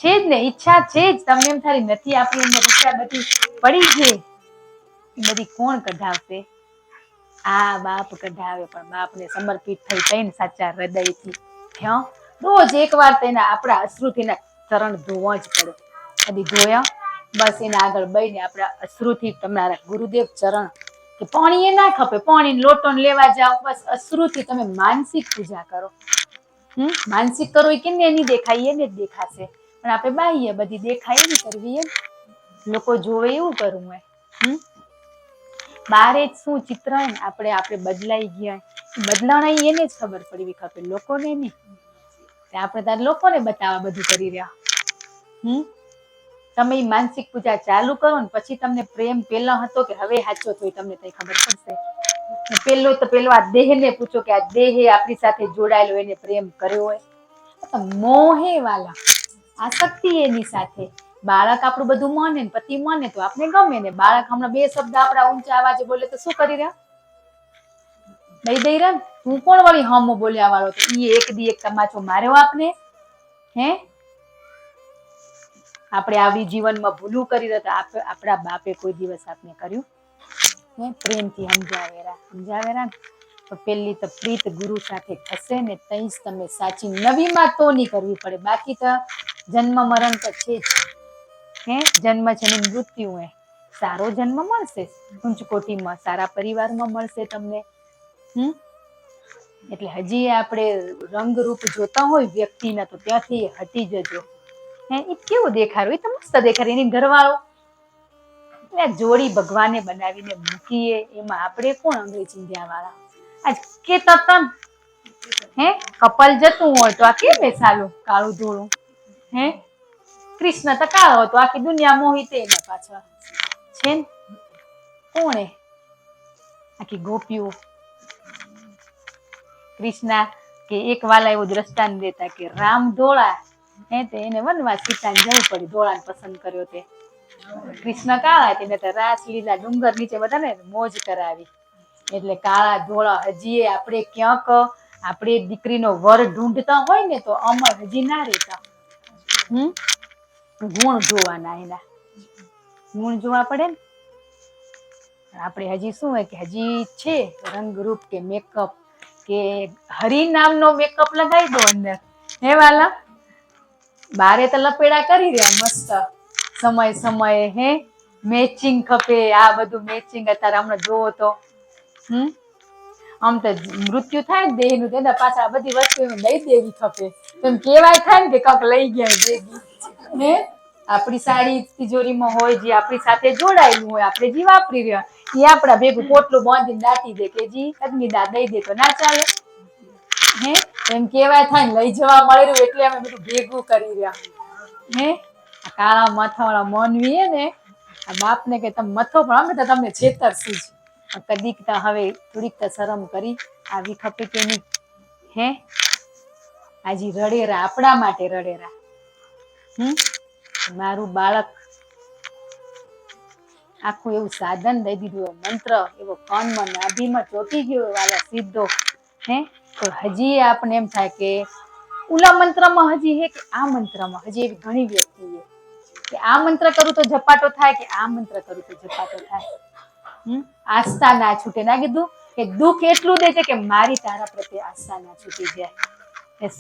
છે જ ને ઈચ્છા છે જ. તમને એમ થારી નથી આપણી અંદર ઈચ્છા બધી પડી છે, એ બધી કોણ કઢાવશે? આ બાપ કઢાવે. પણ બાપને સમર્પિત થઈ થઈને સાચા હૃદયથી રોજ એક વાર તેના આપણા અશ્રુથી ના ચરણ ધોવા જ પડે. કદી ધોયા? બસ એના આગળ બઈને આપણા અશ્રુથી તમારા ગુરુદેવ ચરણ કે પાણી એ ના ખપે, પાણી લોટો લેવા જાઓ, બસ અશ્રુથી તમે માનસિક પૂજા કરો. માનસિક કરો એ કેમને એની દેખાય, એને જ દેખાશે. પણ આપણે બાહ્ય બધી દેખાય એની કરવી એમ. લોકો જોવે એવું કરવું હોય. બારે જ શું ચિત્ર હોય ને આપણે બદલાઈ ગયા બદલાણા એને જ ખબર પડવી ખપે, લોકોને નહીં. આપણે તાર લોકોને બતાવવા બધું કરી રહ્યા. તમે માનસિક પૂજા ચાલુ કરો ને પછી તમને પ્રેમ પેલા હતો કે હવે સાચો થયો તમને કઈ ખબર પડશે. પેલો આ દેહ ને પૂછો કે આ દેહ આપણી સાથે જોડાયેલો એને પ્રેમ કર્યો હોય. મોહે વાલા આસક્તિ એની સાથે. બાળક આપણું બધું માને ને પતિ માને તો આપણે ગમે ને. બાળક હમણાં 2 શબ્દ આપણા ઊંચા અવાજે બોલે તો શું કરી રહ્યા? દઈ રહ્યા ને. તું કોણ વળી હમો બોલ્યા વાળો? તો ઈ એક દી એક તમાચો માર્યો આપને. આપણે આવી જીવનમાં ભૂલું કરી રહ્યા આપણા બાપે કોઈ દિવસ આપણે કર્યું? પ્રેમથી સમજાવેરા તો પેલી તો પ્રીત ગુરુ સાથે થશે ને તઈ જ તમે સાચી નવી માં તો નહીં કરવી પડે. બાકી તો જન્મ મરણ તો છે જ. જન્મ છે ને મૃત્યુ હે. સારો જન્મ મળશે ઉંચકોટીમાં, સારા પરિવારમાં મળશે તમને. એટલે હજી આપણે રંગરૂપ જોતા હોય વ્યક્તિના તો ત્યાંથી હટી જજો. એ કેવું દેખાડ્યું? એ તો મસ્ત દેખાડ્યું એની ઘરવાળો. જોડી ભગવાને બનાવીને મૂકીએ એમાં આપણે કોણ અંગ્રેજી વાળા? આજ કે તતન કપલ જતું હોય તો આ કેમ સાલું કાળું ધોળું? કૃષ્ણ તો કાળો હતો, આખી દુનિયા મોહિત એના પાછળ છે ને. કોણે? આખી ગોપીઓ. કૃષ્ણ કે એક વાલા એવું દ્રષ્ટાંત દેતા કે રામ ધોળા એને વનવાસ સીતાને જવું પડી, ધોળાને પસંદ કર્યો તે. કૃષ્ણ કાળા તેને તો રાસલીલા ડુંગર નીચે બધાને મોજ કરાવી. એટલે કાળા ધોળા હજી આપણે ક્યાંક આપણે દીકરીનો વર ઢૂંઢતા હોય ને તો અમર હજી ના રહેતા. ગુણ જોવાના એના. ગુણ જોવા પડે ને. આપણે હજી શું હોય કે હજી છે રંગરૂપ કે મેકઅપ કે હરી નામનો મેકઅપ લગાવી દો અંદર. વાલા બારે તો લપેડા કરી રહ્યા મસ્ત સમયે મેચિંગ ખપે. આ બધું મેચિંગ અત્યારે હમણાં જોવો તો આમ તો મૃત્યુ થાય ને દેહનું તેના પાછા બધી વસ્તુ લઈ દેવી ખપે. એમ કેવાય થાય ને કે કંઈક લઈ ગયા ભેગી. આપણી સાડી તિજોરીમાં હોય જે આપણી સાથે જોડાયેલું હોય આપણે જે વાપરી રહ્યા એ આપડા ભેગું પોટલું બાંધીને દાટી દે કે જી અગ્નિદાન દઈ દે તો ના ચાલે? એમ કેવાય થાય ને લઈ જવા મળેલું એટલે અમે બધું ભેગું કરી રહ્યા. કાળા માથાવાળા માનવી હે ને આ બાપને કે તમે મથો પણ અમે તો તમને છેતરશું જ. કદીક તો હવે થોડીક તો શરમ કરી આવી ખપે કે નહીં? આજે રડેરા આપણા માટે રડેરા. મારું બાળક આખું એવું સાધન દઈ દીધું, મંત્ર એવો કાનમાં નાભીમાં ચોટી ગયો વાલા સીધો. તો હજી આપણે એમ થાય કે ઓલા મંત્રમાં હજી હે કે આ મંત્રમાં હજી એવી ઘણી વ્યક્તિ છે કે આ મંત્ર કરું તો ઝપાટો થાય કે આ મંત્ર કરું તો ઝપાટો થાય. આસ્થા ના છૂટે. ના કીધું કે દુઃખ એટલું દે છે કે મારી તારા પ્રત્યે આસ્થા ના છૂટી જાય.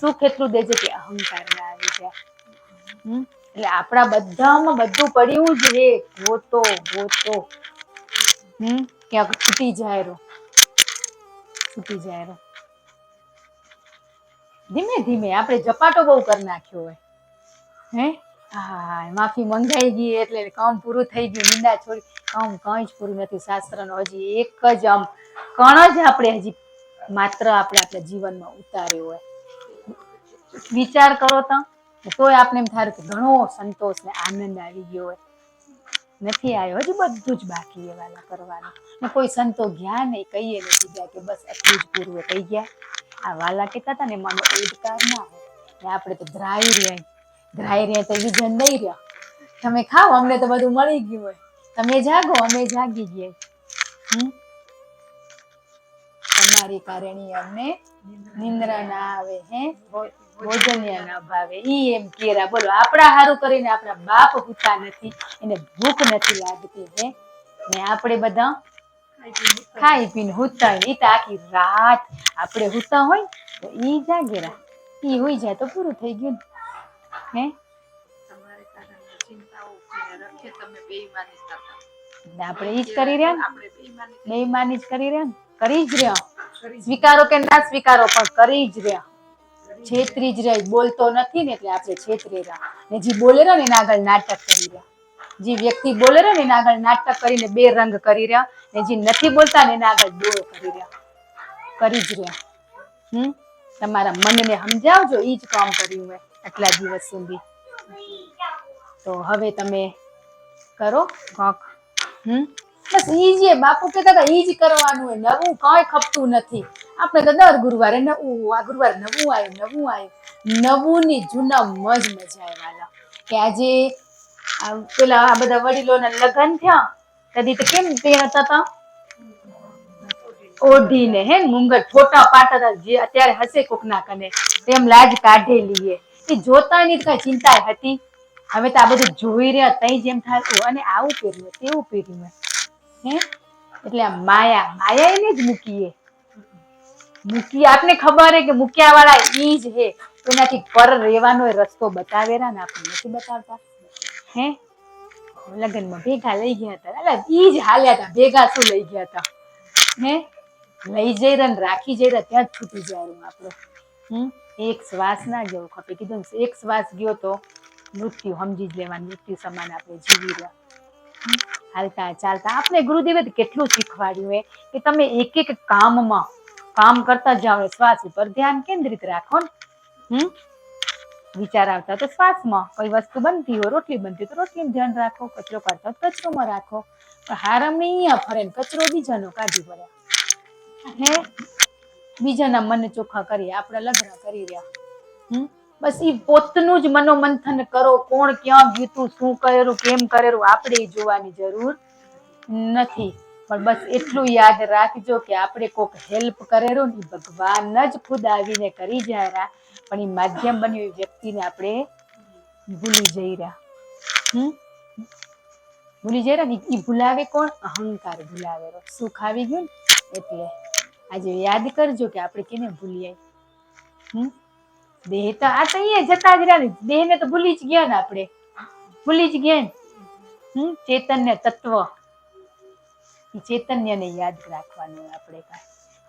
સુખ એટલું દે છે કે અહંકાર ના આવી જાય. એટલે આપણા બધામાં બધું પડ્યું જ રે. ગોતો ક્યાંક છૂટી જાય. ધીમે ધીમે આપણે ઝપાટો બહુ કરી નાખ્યો હોય. માફી મંગાઈ ગઈ એટલે કામ પૂરું થઈ ગયું. નિંદા છોડી કામ કઈ જ પૂરું નથી. શાસ્ત્રનો હજી એક જ કણ જ આપણે હજી માત્ર આપણે આપણા જીવનમાં ઉતાર્યો હોય. વિચાર કરો તો તોય આપણે એમ થાય કે ઘણો સંતોષ ને આનંદ આવી ગયો હોય. નથી આવ્યો, હજી બધું જ બાકી એ વાલા કરવાનું. ને કોઈ સંતો ગયા નહીં, કહીએ નથી ગયા કે બસ આટલું જ પૂરું કહી ગયા. આ વાલા કહેતા હતા ને માનો ઉદકાર ના હોય. આપણે તો ધ્રાઈ રહ્યા તો વિઝન દઈ રહ્યા. તમે ખાઓ અમને તો બધું મળી ગયું હોય. તમે જાગો અમે જાગી ગયા. તમારી કારણે અમને નિંદ્રા ના આવે, ભોજનિયા ના ભાવે. ઈ એમ કેરા બોલો આપણા હારું કરીને આપણા બાપ હુતા નથી, એને ભૂખ નથી લાગતી ને આપણે બધા ખાઈ પીને હુતા હોય. ઈ તો આખી રાત આપણે હુતા હોય તો ઈ જાગેરા. ઈ હોઈ જાય તો પૂરું થઈ ગયું ને. આપણે ઈ જ કરી રહ્યા ને, બેઈમાની જ કરી રહ્યા ને, કરી જ રહ્યા. સ્વીકારો કે ના સ્વીકારો પણ કરી જ રહ્યા. છેતરી જ રહ્યા. બોલતો નથી ને એટલે આપણે છેતરી રહ્યા. ને જે બોલે રહ્યા ને એના આગળ નાટક કરી રહ્યા. જે વ્યક્તિ બોલે રહ્યો ને એના આગળ નાટક કરીને બે રંગ કરી રહ્યા, ને જે નથી બોલતા ને એના આગળ દોડ કરી રહ્યા, કરી જ રહ્યા. તમારા મનને સમજાવજો, ઈ જ કામ કર્યું મેં આટલા દિવસ સુધી. તો હવે તમે કરો કોક. બસ ઈ જ બાપુ કહેતા હતા, ઈ જ કરવાનું હોય, નવું કઈ ખપતું નથી. આપણે તો દર ગુરુવારે નવું, આ ગુરુવારે નવું આવ્યું. નવું ની જૂના મજ મજા આવ્યા. કે આજે પેલા આ બધા વડીલોના લગ્ન થયા, કદી તો કેમ પહેરતા હતા ઓઢીને, હે મુંગટ ફોટા પાડતા, જે અત્યારે હશે કોકના કને તેમ લાજ કાઢેલી. એ જોતા ની કઈ ચિંતા હતી. હવે તો આ બધું જોઈ રહ્યા તઈ જેમ થાય, અને આવું પહેર્યું તેવું પહેર્યું હે. એટલે આ માયા એને જ મૂકીએ આપને ખબર હે કે મૂક્યા વાળા ઈ જ હે. એનાથી પર રહેવાનો રસ્તો બતાવેરા ને આપણે નથી બતાવતા. હે લગ્નમાં ભેગા લઈ ગયા હતા, એટલે ઈ જ હાલ્યા હતા, ભેગા શું લઈ ગયા હતા. હે લઈ જઈ રહ્યા ને રાખી જઈ રહ્યા, ત્યાં જ છૂટી જાય આપણો. એક શ્વાસ ના ગયો ખપે, કીધું એક શ્વાસ ગયો તો મૃત્યુ સમજી જ લેવાનું, મૃત્યુ સમાન આપણે જીવી રહ્યા. હાલતા ચાલતા આપણે ગુરુદેવે કેટલું શીખવાડ્યું હે કે તમે એક એક કામમાં કામ કરતા જાઓ, શ્વાસ ઉપર ધ્યાન કેન્દ્રિત રાખો ને. વિચાર આવતા તો શ્વાસમાં, કોઈ વસ્તુ બનતી હોય, રોટલી બનતી તો રોટલીમાં ધ્યાન રાખો, કચરો કાઢતા તો કચરોમાં રાખો. પણ હારામને અહીંયા ફરે ને કચરો બીજાનો કાઢી પડ્યા. હે બીજાના મન ચોખ્ખા કરીએ, આપણે લગ્ન કરી રહ્યા. બસ ઈ પોતનું જ મનોમંથન કરો, કોણ ક્યાં ગયું, શું કરેલું, કેમ કરેલું, આપણે જોવાની જરૂર નથી. પણ બસ એટલું યાદ રાખજો કે આપણે કોક હેલ્પ કરેલું ને ભગવાન જ ખુદ આવીને કરી જાય, પણ એ માધ્યમ બન્યું એ વ્યક્તિને આપણે ભૂલી જઈ રહ્યા. ભૂલી જઈ રહ્યા ને એ ભૂલાવે કોણ? અહંકાર ભૂલાવેલો. સુખ આવી ગયું ને એટલે આજે યાદ કરજો કે આપણે કેને ભૂલી આવી. દેહ તો આ તો અહીંયા જતા જ રહ્યા ને, દેહ ને તો ભૂલી જ ગયા ને આપણે, ભૂલી જ ગયા ને. ચૈતન્ય તત્વ, ચૈતન્યને યાદ રાખવાનું આપણે.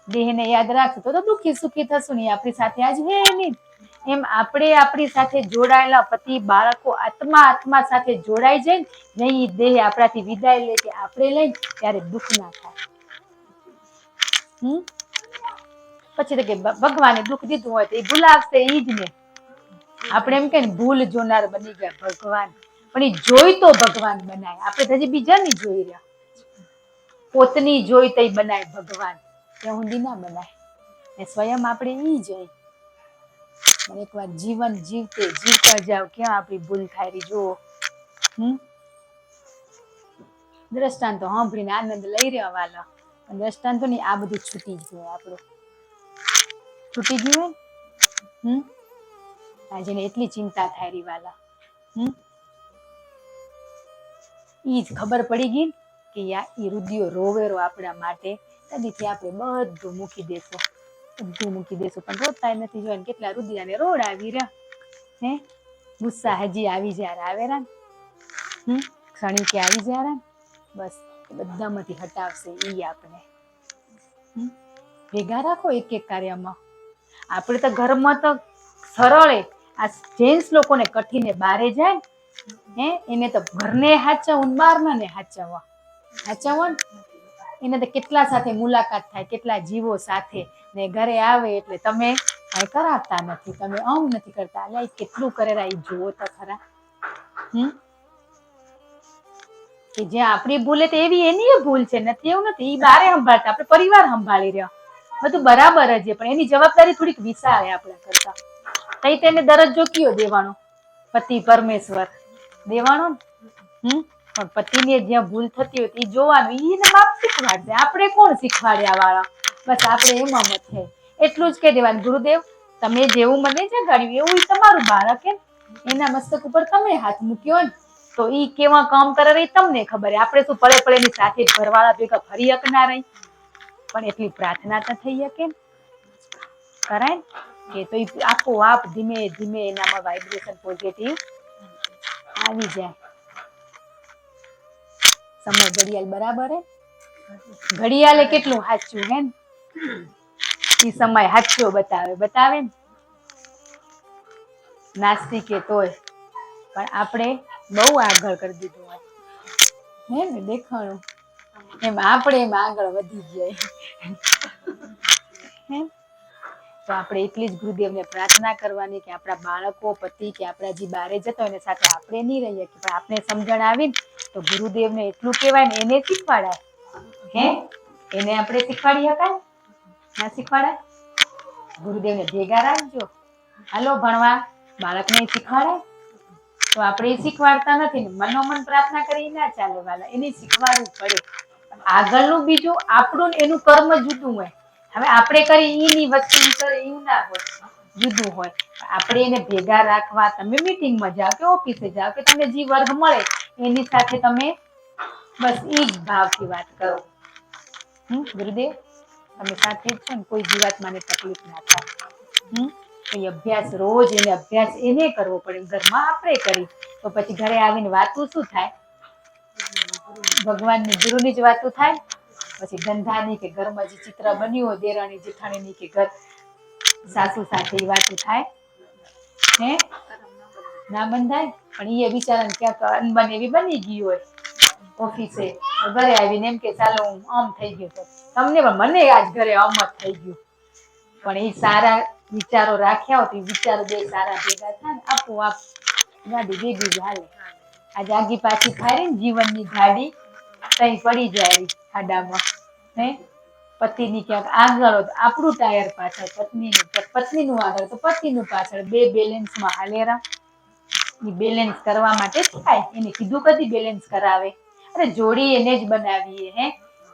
દેહને યાદ રાખશું તો દુઃખી સુખી થશું ને, આપણી સાથે આજ હે નહીં. એમ આપણે આપણી સાથે જોડાયેલા પતિ બાળકો આત્મા સાથે જોડાઈ જાય ને, નહીં દેહ આપણાથી વિદાય લે કે આપણે લઈને ત્યારે દુઃખ ના થાય. પછી તો કે ભગવાને દુઃખ દીધું હોય તો એ ભૂલાવશે ઈ જ ને. આપણે એમ કે ભૂલ જોનાર બની ગયા ભગવાન, પણ એ જોઈ તો ભગવાન બનાય. આપણે હજી બીજાની જોઈ રહ્યા, પોતની જોઈ તો બનાય ભગવાન, ત્યાં સુધી ના બનાય. ને સ્વયં આપણે ઈ જોઈ. એક વાર જીવન જીવતા જાવ, ક્યાં આપણી ભૂલ થાય રહી જુઓ. દ્રષ્ટાંતો સાંભળીને આનંદ લઈ રહ્યા વાલા, પણ દ્રષ્ટાંતો ની આ બધું છૂટી જ ગયું, આપણું છૂટી ગયું. આજે એટલી ચિંતા થાય રહી વાલા. ઈ જ ખબર પડી ગઈ કે ઈ રુદિયો રોવેરો આપણા માટે, કદીથી આપણે બધું મૂકી દેશું, પણ રોતા નથી. જોઈને કેટલા રુદિયાને રોડ આવી રહ્યા. હે ગુસ્સા હજી આવી જ્યારે આવેરા ને, ક્ષણિક કે આવી જ્યારે બસ બધામાંથી હટાવશે ઈ આપણે. ભેગા રાખો એક એક કાર્યમાં. આપણે તો ઘરમાં તો સરળે, આ જેન્ટ્સ લોકોને કઠીને બારે જાય હે, એને તો ઘરને હાચવવું, બહારના ને હાચવવા ને. એને તો કેટલા સાથે મુલાકાત થાય, કેટલા જીવો સાથે, ને ઘરે આવે એટલે તમે કઈ કરાવતા નથી, તમે આમ નથી કરતા. એટલે કેટલું કરેલા એ જુઓ તો ખરા. કે જ્યાં આપણી ભૂલે તો એવી એની ભૂલ છે, નથી એવું નથી. એ બારે સંભાળતા, આપણે પરિવાર સંભાળી રહ્યા, બધું બરાબર જ, પણ એની જવાબદારી થોડીક વિશાળ આપણા કરતા. તઈ તેને દરજ્જો કયો દેવાનો? પતિ પરમેશ્વર દેવાનો ને. પણ પતિને જ્યાં ભૂલ થતી હોય એ જોવાનું, એને બાપ શીખવાડશે. આપણે કોણ શીખવાડ્યા વાળા? બસ આપણે એમાં મત છે એટલું જ કહી દેવાનું, ગુરુદેવ તમે જેવું મને જગાડ્યું એવું તમારું બાળક, એના મસ્તક ઉપર તમે હાથ મૂક્યો ને, તો ઈ કેવા કામ કરે રહી તમને ખબર. આપણે શું પડે પડે એની સાથે ઘરવાળા ભેગા ફરી શકના રહી, પણ એટલી પ્રાર્થના તો થઈ શકે કરાય કે તો આપોઆપ ધીમે ધીમે એનામાં વાઇબ્રેશન પોઝિટિવ આવી જાય. સમય ઘડિયાળ બરાબર હે, ઘડિયાળે કેટલું સાચું હે ને, ઈ સમય સાચો બતાવે ને. નાસ્તિકે તોય પણ આપણે બહુ આગળ કરી દીધું હોય. હે ને દેખાણું એમ આપણે એમ આગળ વધી જાય. હે તો આપણે એટલી જ ગુરુદેવને પ્રાર્થના કરવાની કે આપણા બાળકો પતિ કે આપણા જે બારે જતા હોય એની સાથે આપણે નહીં રહીએ પણ આપણે સમજણ આવી ને તો ગુરુદેવને એટલું કહેવાય ને એને શીખવાડાય. હે એને આપણે શીખવાડી શકાય ના શીખવાડાય? ગુરુદેવને ભેગા રાખજો, હાલો ભણવા, બાળકને શીખવાડાય. તો આપણે એ શીખવાડતા નથી ને મનોમન પ્રાર્થના કરી ના ચાલે વાલા, એને શીખવાડવું પડે. આગળનું બીજું આપણું એનું કર્મ જુદું હોય. હવે આપણે કરી એની વસ્તુ કરે એવું ના હોય, જુદું હોય. આપણે એને ભેગા રાખવા, તમે મીટિંગમાં જાઓ કે ઓફિસે જાઓ કે તમને જે વર્ગ મળે એની સાથે તમે બસ એ જ ભાવથી વાત કરો. ગુરુદેવ તમે સાથે જ છો ને, કોઈ જીવાત્માને તકલીફ ના થાય. એ અભ્યાસ રોજ એને અભ્યાસ એને કરવો પડે, ઘરમાં આપણે કરી તો પછી ઘરે આવીને વાતું શું થાય? ભગવાનની ગુરુની જ વાતું થાય. પછી ધંધાની કે ઘરમાં જે ચિત્ર બન્યું હોય દેરાણી જેઠાણીની કે ઘર સાસુ સાથે એ વાતું થાય? હે ના બંધાય. પણ એ બિચારાને ક્યાંક અનબન એવી બની ગઈ હોય ઓફિસે, ઘરે આવીને એમ કે ચાલો હું આમ થઈ ગયું તો તમને પણ મને આજ ઘરે આમ જ થઈ ગયું. પણ એ સારા વિચારો રાખ્યા હોય તો એ વિચારો બે સારા ભેગા થાય ને આપોઆપ ગાડી ભેગી જ હાલે. આજે આગી પાછી થાય ને જીવનની ગાડી કઈ પડી જાય ખાડામાં. હે પતિની ક્યાંક આગળ હોય તો આપણું ટાયર પાછળ, પત્નીનું આગળ તો પતિનું પાછળ, બે બેલેન્સમાં હાલેરા. એ બેલેન્સ કરવા માટે જ થાય. એને કીધું કદી બેલેન્સ કરાવે? અરે જોડી એને જ બનાવીએ. હે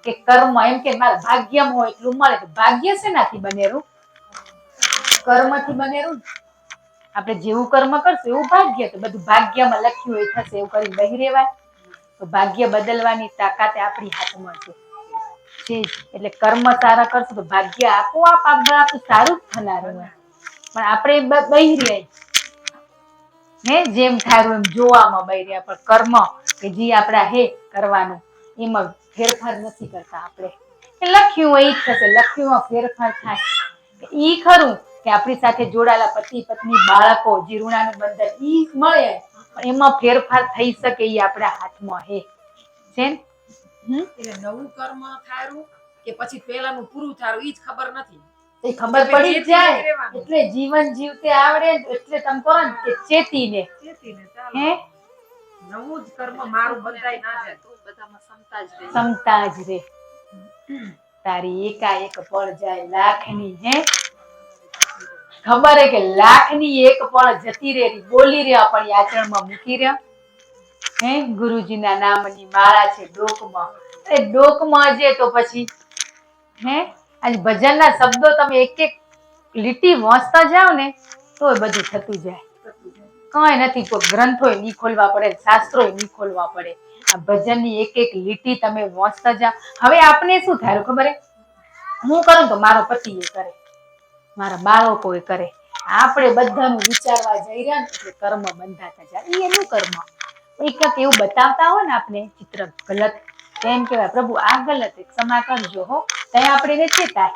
કે કર્મ એમ કે મારા ભાગ્યમાં હોય એટલું મળે. તો ભાગ્ય શેનાથી બનેલું? કર્મથી બનેલું. આપણે જેવું કર્મ કરશું એવું ભાગ્ય. તો બધું ભાગ્યમાં લખ્યું હોય થશે એવું કરી બહી રહેવાય? તો ભાગ્ય બદલવાની તાકાત આપણી હાથમાં છે. એટલે કર્મ સારા કરશું તો ભાગ્ય આપોઆપ આપણું સારું જ થનારું હોય. પણ આપણે બહી રહ્યા હે જેમ થારું એમ જોવામાં બહી રહ્યા, પણ કર્મ કે જે આપણા હે કરવાનું એમાં ફેરફાર નથી કરતા આપણે. લખ્યું હોય ઈ જ થશે, લખ્યું ફેરફાર થાય. ઈ ખરું કે આપણી સાથે જોડાયેલા પતિ પત્ની બાળકો જે ઋણાનું બંધન ઈ મળે, પણ એમાં ફેરફાર થઈ શકે એ આપણા હાથમાં હે. છે ને? એટલે નવું કર્મ થારું કે પછી પેલાનું પૂરું થારું ઈ જ ખબર નથી. એ ખબર પડી જાય એટલે જીવન જીવતે આવડે એટલે તમે કહો ને કે ચેતીને હે નવું જ કર્મ મારું બંધાય ના જાય તો બધામાં સમતા જ રે. તારી એકાએક પળ જાય લાખની. હે ખબર હે કે લાખની એક પળ જતી રે બોલી રહ્યા પણ આચરણમાં મૂકી રહ્યા. હે ગુરુજીના નામની માળા છે ડોકમાં. એ ડોકમાં છે તો પછી હે આજ ભજનના શબ્દો તમે એક એક લીટી વાંચતા જાઓ ને તોય બધું થતું જાય. કઈ નથી, કોઈ ગ્રંથોય નહીં ખોલવા પડે, શાસ્ત્રોય નહીં ખોલવા પડે. આ ભજનની એક એક લીટી તમે વાંચતા જાઓ. હવે આપણે શું થાય ખબર હે? હું કરું તો મારો પતિ એ કરે, મારા બાળકો એ કરે. આપણે બધાનું વિચારવા જઈ રહ્યા ને એટલે કર્મ બંધાતા જાય. એ એનું કર્મ. એક એવું બતાવતા હોય ને આપણે ચિત્ર ગલત એમ કેવાય પ્રભુ આ ગલત ક્ષમા કરજો હો, ત્યાં આપણે એને ચેતાય.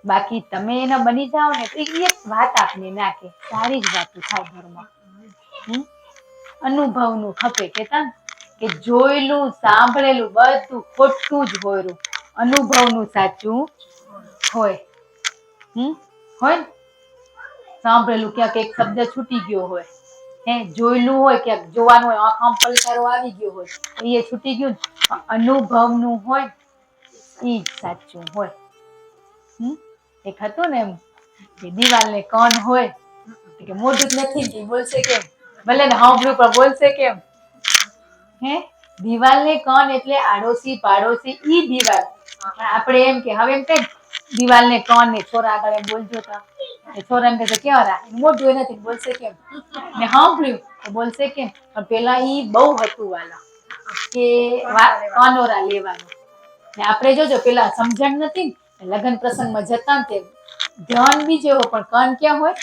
બાકી તમે એના બની જાઓ ને તો એક વાત આપને નાખે સારી જ વાત થાય ઘરમાં. અનુભવનું ખપે કેતા કે જોયેલું સાંભળેલું બધું ખોટું જ હોય, અનુભવનું સાચું હોય. હોય સાંભળેલું ક્યાંક એક શબ્દ છૂટી ગયો હોય, હે જોયેલું હોય ક્યાંક જોવાનું હોય આંખમાં પલકારો આવી ગયો હોય તો એ છૂટી ગયું. અનુભવનું હોય ઈ જ સાચું હોય. એક હતું ને એમ કે દિવાલને કોણ હોય કે મોઢું જ નથી કે બોલશે કેમ? ભલે ને સાંભળ્યું પણ બોલશે કેમ? હે દિવાલને કોણ એટલે આડોશી પાડોશી ઈ દિવાલ. આપણે એમ કે હવે એમ કઈ દિવાલને કોણ ને છોરા આગળ એમ બોલજો તો છોરા એમ કે કેવા રા મોઢું એ નથી બોલશે કેમ? ને સાંભળ્યું તો બોલશે કેમ? પણ પેલા ઈ બહુ હતું વાલા કે કાનોરા લેવાનું. ને આપણે જોજો પેલા સમજણ નથી ને લગ્ન પ્રસંગમાં જતા ને ધ્યાન બી જેવો પણ કાન ક્યાં હોય?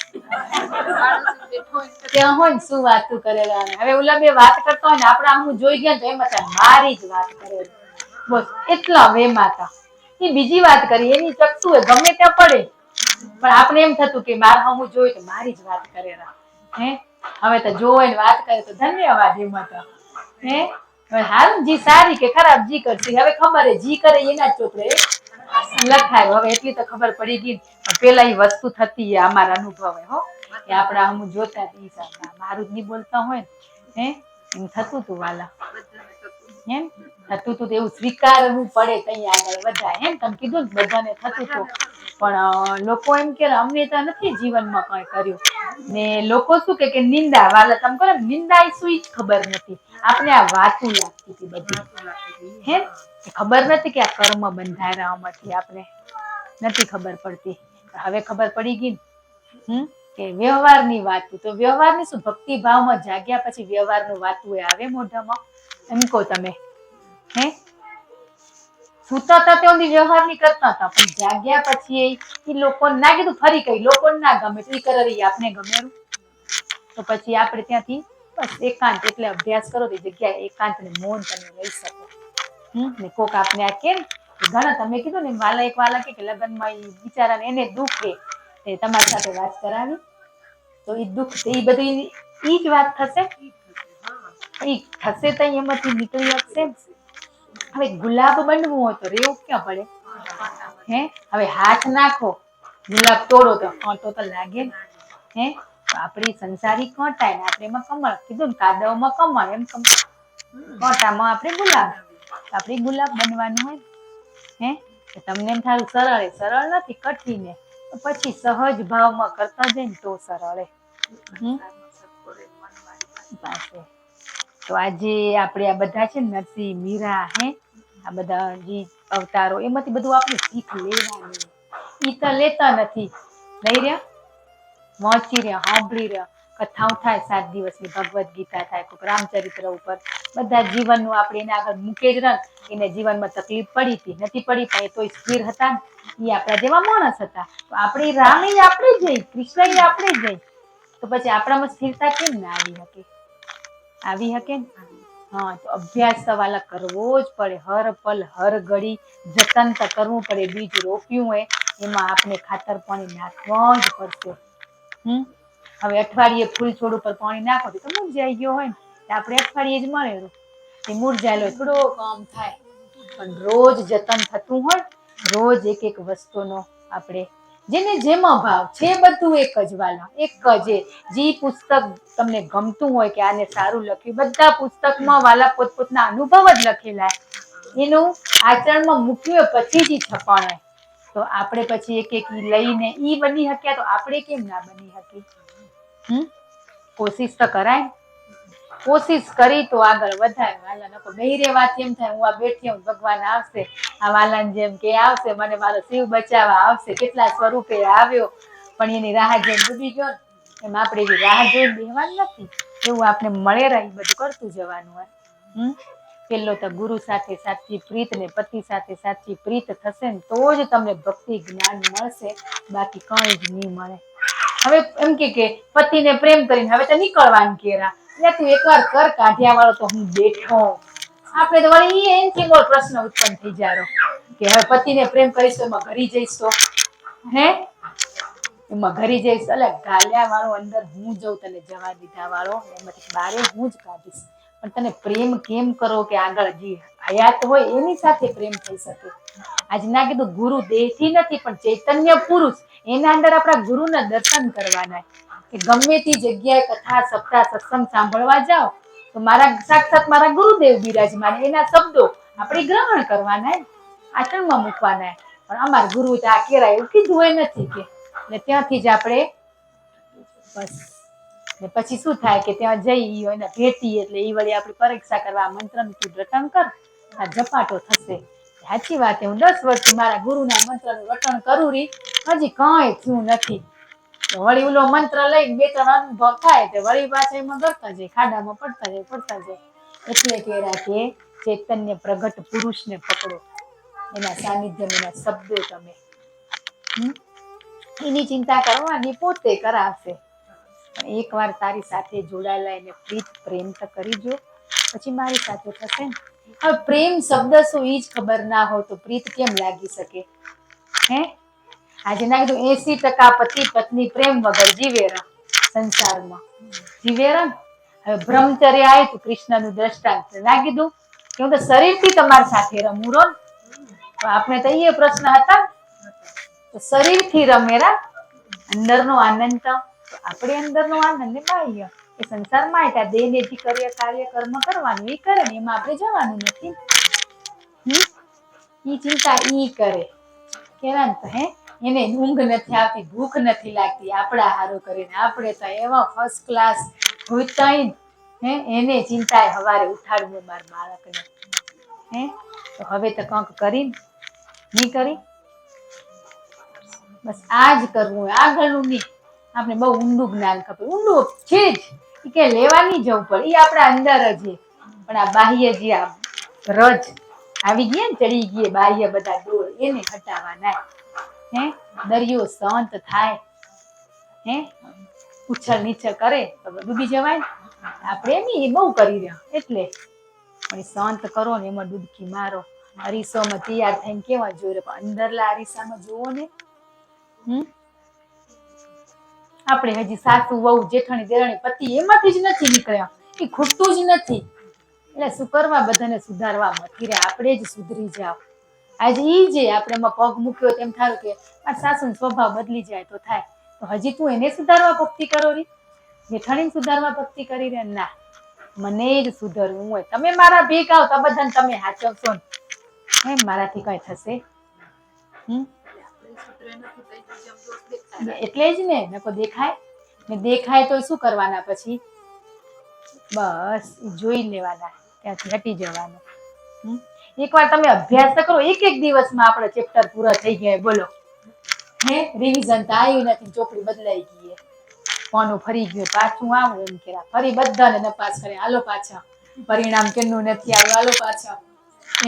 ત્યાં હોય ને શું વાતું કરેલા. હવે ઓલા બે વાત કરતા હોય ને આપણે આમ જોઈ ગયા તો એમ હતા મારી જ વાત કરે બસ એટલા વેમાં હતા. એ બીજી વાત કરી એની ચકતું હોય ગમે ત્યાં પડે પણ આપણે એમ થતું કે મારે હું જોઈ તો મારી જ વાત કરેલા. હે હવે તો જોવે ને વાત કરે તો ધન્યવાદ એમાં તો. હે હવે હારું જી સારી કે ખરાબ જી કરશે હવે ખબર હે જી કરે એના જ ચોપડે લખાય હવે એટલી તો ખબર પડી ગઈ પણ પેલા એ વસ્તુ થતી હે અમારા અનુભવ હે હો કે આપડા અમુક જોતા હતા ઈ હિસાબે મારું જ નહીં બોલતા હોય ને હે એમ થતું તું વાલા એમ થતું તું તો એવું સ્વીકારવું પડે તઈ આગળ વધાય એમ તમે કીધું ને બધાને થતું હતું પણ લોકો એમ કે અમને તો નથી જીવનમાં કઈ કર્યું ને લોકો શું કે નિંદા વાલા તમે કહો નિંદા એ શું ઈ જ ખબર નથી આપણે આ વાતું લાગતી હતી બધી હે ખબર નથી કે આ કર્મ બંધારામાંથી આપણે નથી ખબર પડતી હવે ખબર પડી ગઈ ને કે વ્યવહારની વાતું તો વ્યવહારની શું ભક્તિ ભાવમાં જાગ્યા પછી વ્યવહારનું વાતું એ આવે મોઢામાં એમ કહો તમે હે સુતા હતા તે વ્યવહારની કરતા હતા પણ જાગ્યા પછી એ લોકોને ના કીધું ફરી કઈ લોકોને ના ગમે તો એ કરે આપણે ગમે તો પછી આપણે ત્યાંથી બસ એકાંત એટલે અભ્યાસ કરો તો જગ્યાએ એકાંત ને મૌન તમે રહી શકો ને કોક આપણે આ કેમ ઘણા તમે કીધું ને વાલા એક વાલા કે લગ્નમાં એ બિચારાને એને દુઃખ કે તમારી સાથે વાત કરાવી તો એ દુઃખ એ બધી ઈ જ વાત થશે એ થશે તો એમાંથી નીકળી શકશે હવે ગુલાબ બનવું હોય તો રેવું ક્યાં પડે હે હવે હાથ નાખો ગુલાબ તોડો તો કાંટો તો લાગે હે આપણી સંસારી કાંટાય ને આપણે એમાં કમળ કીધું ને કાદવમાં કમળ એમ કાંટામાં આપણે ગુલાબ આપણે ગુલાબ બનવાનું હોય હે તમને એમ થારું સરળ નથી કઠિન પછી સહજ ભાવમાં કરતા જાય ને તો સરળ પાસે તો આજે આપણે આ બધા છે નરસિંહ મીરા હે આ બધા જે અવતારો એમાંથી બધું આપણે શીખ લેવાની ઈ તો લેતા નથી લઈ રહ્યા વાંચી રહ્યા સાંભળી રહ્યા કથાઓ થાય 7 દિવસની ભગવદ ગીતા થાય કોઈક રામચરિત્ર ઉપર બધા જીવનનું આપણે એને આગળ મૂકે જ રહ એને જીવનમાં તકલીફ પડી હતી નથી પડી પણ એ તો સ્થિર હતા ને એ આપણા જેવા માણસ હતા તો આપણે રામ એ આપણે જઈ કૃષ્ણ એ આપણે જઈ તો પછી આપણામાં સ્થિરતા કેમ ના આવી શકે ને હા તો અભ્યાસ તો વાલા કરવો જ પડે હર પલ હર ઘડી જતન તો કરવું પડે બીજ રોપ્યું હોય એમાં આપણે ખાતર પાણી નાખવા જ પડશે હવે અઠવાડિયે ફૂલ છોડ ઉપર પાણી નાખો તો મુરઝાઈ ગયો હોય ને આપણે અઠવાડિયે જ મળેલું એ મુરઝાયેલો થોડો કામ થાય પણ રોજ જતન થતું હોય રોજ એક એક વસ્તુનો આપણે જેને જેમાં ભાવ છે બધું એક જ વાલા એક જ જે પુસ્તક તમને ગમતું હોય કે આને સારું લખ્યું બધા પુસ્તકમાં વાલા પોતપોતના અનુભવ જ લખેલા એનું આચરણમાં મૂક્યું પછી જ છપાણે તો આપણે પછી એક એક લઈને ઈ બની શક્યા તો આપણે કેમ ના બની શકી કોશિશ તો કરાય કોશિશ કરી તો આગળ વધાય વાલા નકો બેહી વાત એમ થાય હું આ બેઠી હું ભગવાન આવશે આ વાલાને જેમ કે આવશે મને મારો શિવ બચાવવા આવશે કેટલા સ્વરૂપે આવ્યો પણ એની રાહ જોઈને ડૂબી ગયો એમ આપણે એવી રાહ જોઈને બેહવાનું નથી એવું આપણે મળે રહી બધું કરતું જવાનું હોય પેલો તો ગુરુ સાથે સાચી પ્રીત ને પતિ સાથે સાચી પ્રીત થશે ને તો જ તમને ભક્તિ જ્ઞાન મળશે બાકી કઈ જ નહીં મળે હવે એમ કે પતિને પ્રેમ કરીને હવે તો નીકળવાનું કેરા તું એકવાર કર કાઢ્યા વાળો તો હું બેઠો આપણે તો વળી એનથી મોર પ્રશ્ન ઉત્પન્ન થઈ જારો કે હવે પતિને પ્રેમ કરીશ તો એમાં ઘરી જઈશ તો હે એમાં ઘરી જઈશ એટલે ગાલ્યા વાળો અંદર હું જઉં તને જવા દીધા વાળો એમાંથી બારે હું જ કાઢીશ પણ તને પ્રેમ કેમ કરો કે આગળ જે હયાત હોય એની સાથે પ્રેમ થઈ શકે આજ ના કીધું ગુરુ દેહથી નથી પણ ચૈતન્ય પુરુષ એના અંદર આપણા ગુરુના દર્શન કરવાના કે ગમે તે જગ્યાએ કથા સપ્તાહ સત્સંગ સાંભળવા જાઓ તો મારા સાક્ષાત મારા ગુરુદેવ બિરાજમાન એના શબ્દો આપણે ગ્રહણ કરવાના આચરણમાં મૂકવાના પણ અમારા ગુરુ તો આ કેરાય એવું કીધું હોય નથી કે એટલે ત્યાંથી જ આપણે બસ ને પછી શું થાય કે ત્યાં જઈ એને ભેટી એટલે એ વળી આપણી પરીક્ષા કરવા મંત્રનું તું રટણ કર આ ઝપાટો થશે સાચી વાત હું 10 વર્ષથી મારા ગુરુના મંત્રનું રટણ કરું રહી હજી કાંઈ થયું નથી વળી ઓલો મંત્ર લઈને 2-3 અનુભવ થાય તો વળી પાછા એમાં કરતા જાય ખાડામાં પડતા જાય એટલે કહેરા કે ચૈતન્ય પ્રગટ પુરુષને પકડો એના સાનિધ્યમાં એના શબ્દો તમે એની ચિંતા કરવાની પોતે કરાશે પણ એકવાર તારી સાથે જોડાયેલા એને પ્રીત પ્રેમ તો કરી જો પછી મારી સાથે થશે ને હવે પ્રેમ શબ્દ શું ઈ જ ખબર ના હોય તો પ્રીત કેમ લાગી શકે હે આજે ના કીધું 80% પતિ પત્ની પ્રેમ વગર જીવેરા સંસારમાં જીવેરા હવે બ્રહ્મચર્ય આવ્યું કૃષ્ણનું દ્રષ્ટાંત ના કીધું કે હું તો શરીરથી તમારી સાથે રમું રો. તો આપણે તો એ પ્રશ્ન હતા તો શરીરથી રમેરા અંદરનો આનંદ તો આપણે અંદરનો આનંદ ને બાહ્ય એ સંસારમાં આવ્યા દેહને જે કાર્ય કર્મ કરવાનું એ કરે ને એમાં આપણે જવાનું નથી. ઈ ચિંતા ઈ કરે કેવા હે એને ઊંઘ નથી આવતી ભૂખ નથી લાગતી આપણા હારો કરીને આપણે તો એવા ફર્સ્ટ ક્લાસ હોતા હે એને ચિંતા હવારે ઉઠાડવું માર બાળકને હે તો હવે તો કંઈક કરી નહીં કરી બસ આ જ કરવું હોય આગળનું નહીં. આપણે બહુ ઊંડું જ્ઞાન ખબર ઊંડું છે જ કે લેવાની જવું પડે એ આપણા અંદર જ પણ આ બાહ્ય જે આ રજ આવી ગયા ને ચડી ગઈ બાહ્ય બધા દોર એને હટાવવાના હે દરિયો શાંત થાય હે ઉછળ નીચળ કરે તો ડૂબી જવાય. આપણે એમ બહુ કરી રહ્યા એટલે પણ શાંત કરો ને એમાં ડૂબકી મારો. અરીસામાં તૈયાર થઈને કેવા જોઈ રહ્યો પણ અંદરલા અરીસામાં જોવો ને આપણે હજી સાસુ વહુ જેઠાણી દેરાણી પતિ એમાંથી જ નથી નીકળ્યા એ ખૂટતું જ નથી. એટલે શું કરવા બધાને સુધારવા મથી રે આપણે જ સુધરી જાવ. આજે ઈ જે આપણે એમાં પગ મૂક્યો તેમ થારું કે આ સાસુનો સ્વભાવ બદલી જાય તો થાય તો હજી તું એને સુધારવા ભક્તિ કરો રી જેઠાણીને સુધારવા ભક્તિ કરી રે ના મને જ સુધરવું હોય. તમે મારા ભેગ આવ તો બધાને તમે હાચવશો ને એમ મારાથી કઈ થશે એટલે જ ને નકો દેખાય ને દેખાય તો શું કરવાના પછી બસ જોઈ લેવાના ત્યાંથી હટી જવાનું. એકવાર તમે અભ્યાસ તો કરો એક દિવસમાં આપણા ચેપ્ટર પૂરા થઈ ગયા બોલો હે રિવિઝન તો આવ્યું નથી ચોપડી બદલાઈ ગઈ કોનું ફરી ગયું પાછું આવું એમ કે ફરી બધાને નપાસ કરે હાલો પાછા પરિણામ કેનું નથી આવ્યું હાલો પાછા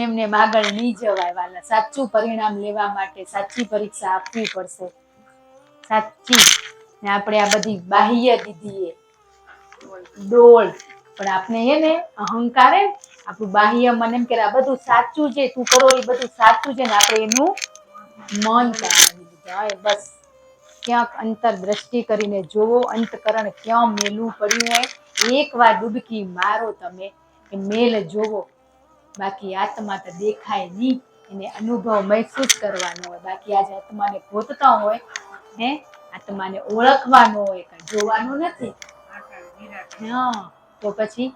એમને આગળ નહીં જવાય વાલા. સાચું પરિણામ લેવા માટે સાચી પરીક્ષા આપવી પડશે સાચી ને આપણે આ બધી બાહ્ય દીધી ડોળ પણ આપણે એને અહંકારે આપણું બાહ્ય મન એમ કે આ બધું સાચું છે તું કરો એ બધું સાચું છે ને આપણે એનું મન કરાવી દીધું. બસ ક્યાંક અંતર દ્રષ્ટિ કરીને જોવો અંતકરણ ક્યાં મેલું પડ્યું હોય એકવાર ડૂબકી મારો તમે એ મેલ જોવો બાકી આત્મા તો દેખાય નહીં એને અનુભવ મહેસૂસ કરવાનો હોય. બાકી આજે આત્માને ગોતતા હોય હે આત્માને ઓળખવાનો હોય કઈ જોવાનું નથી. હા તો પછી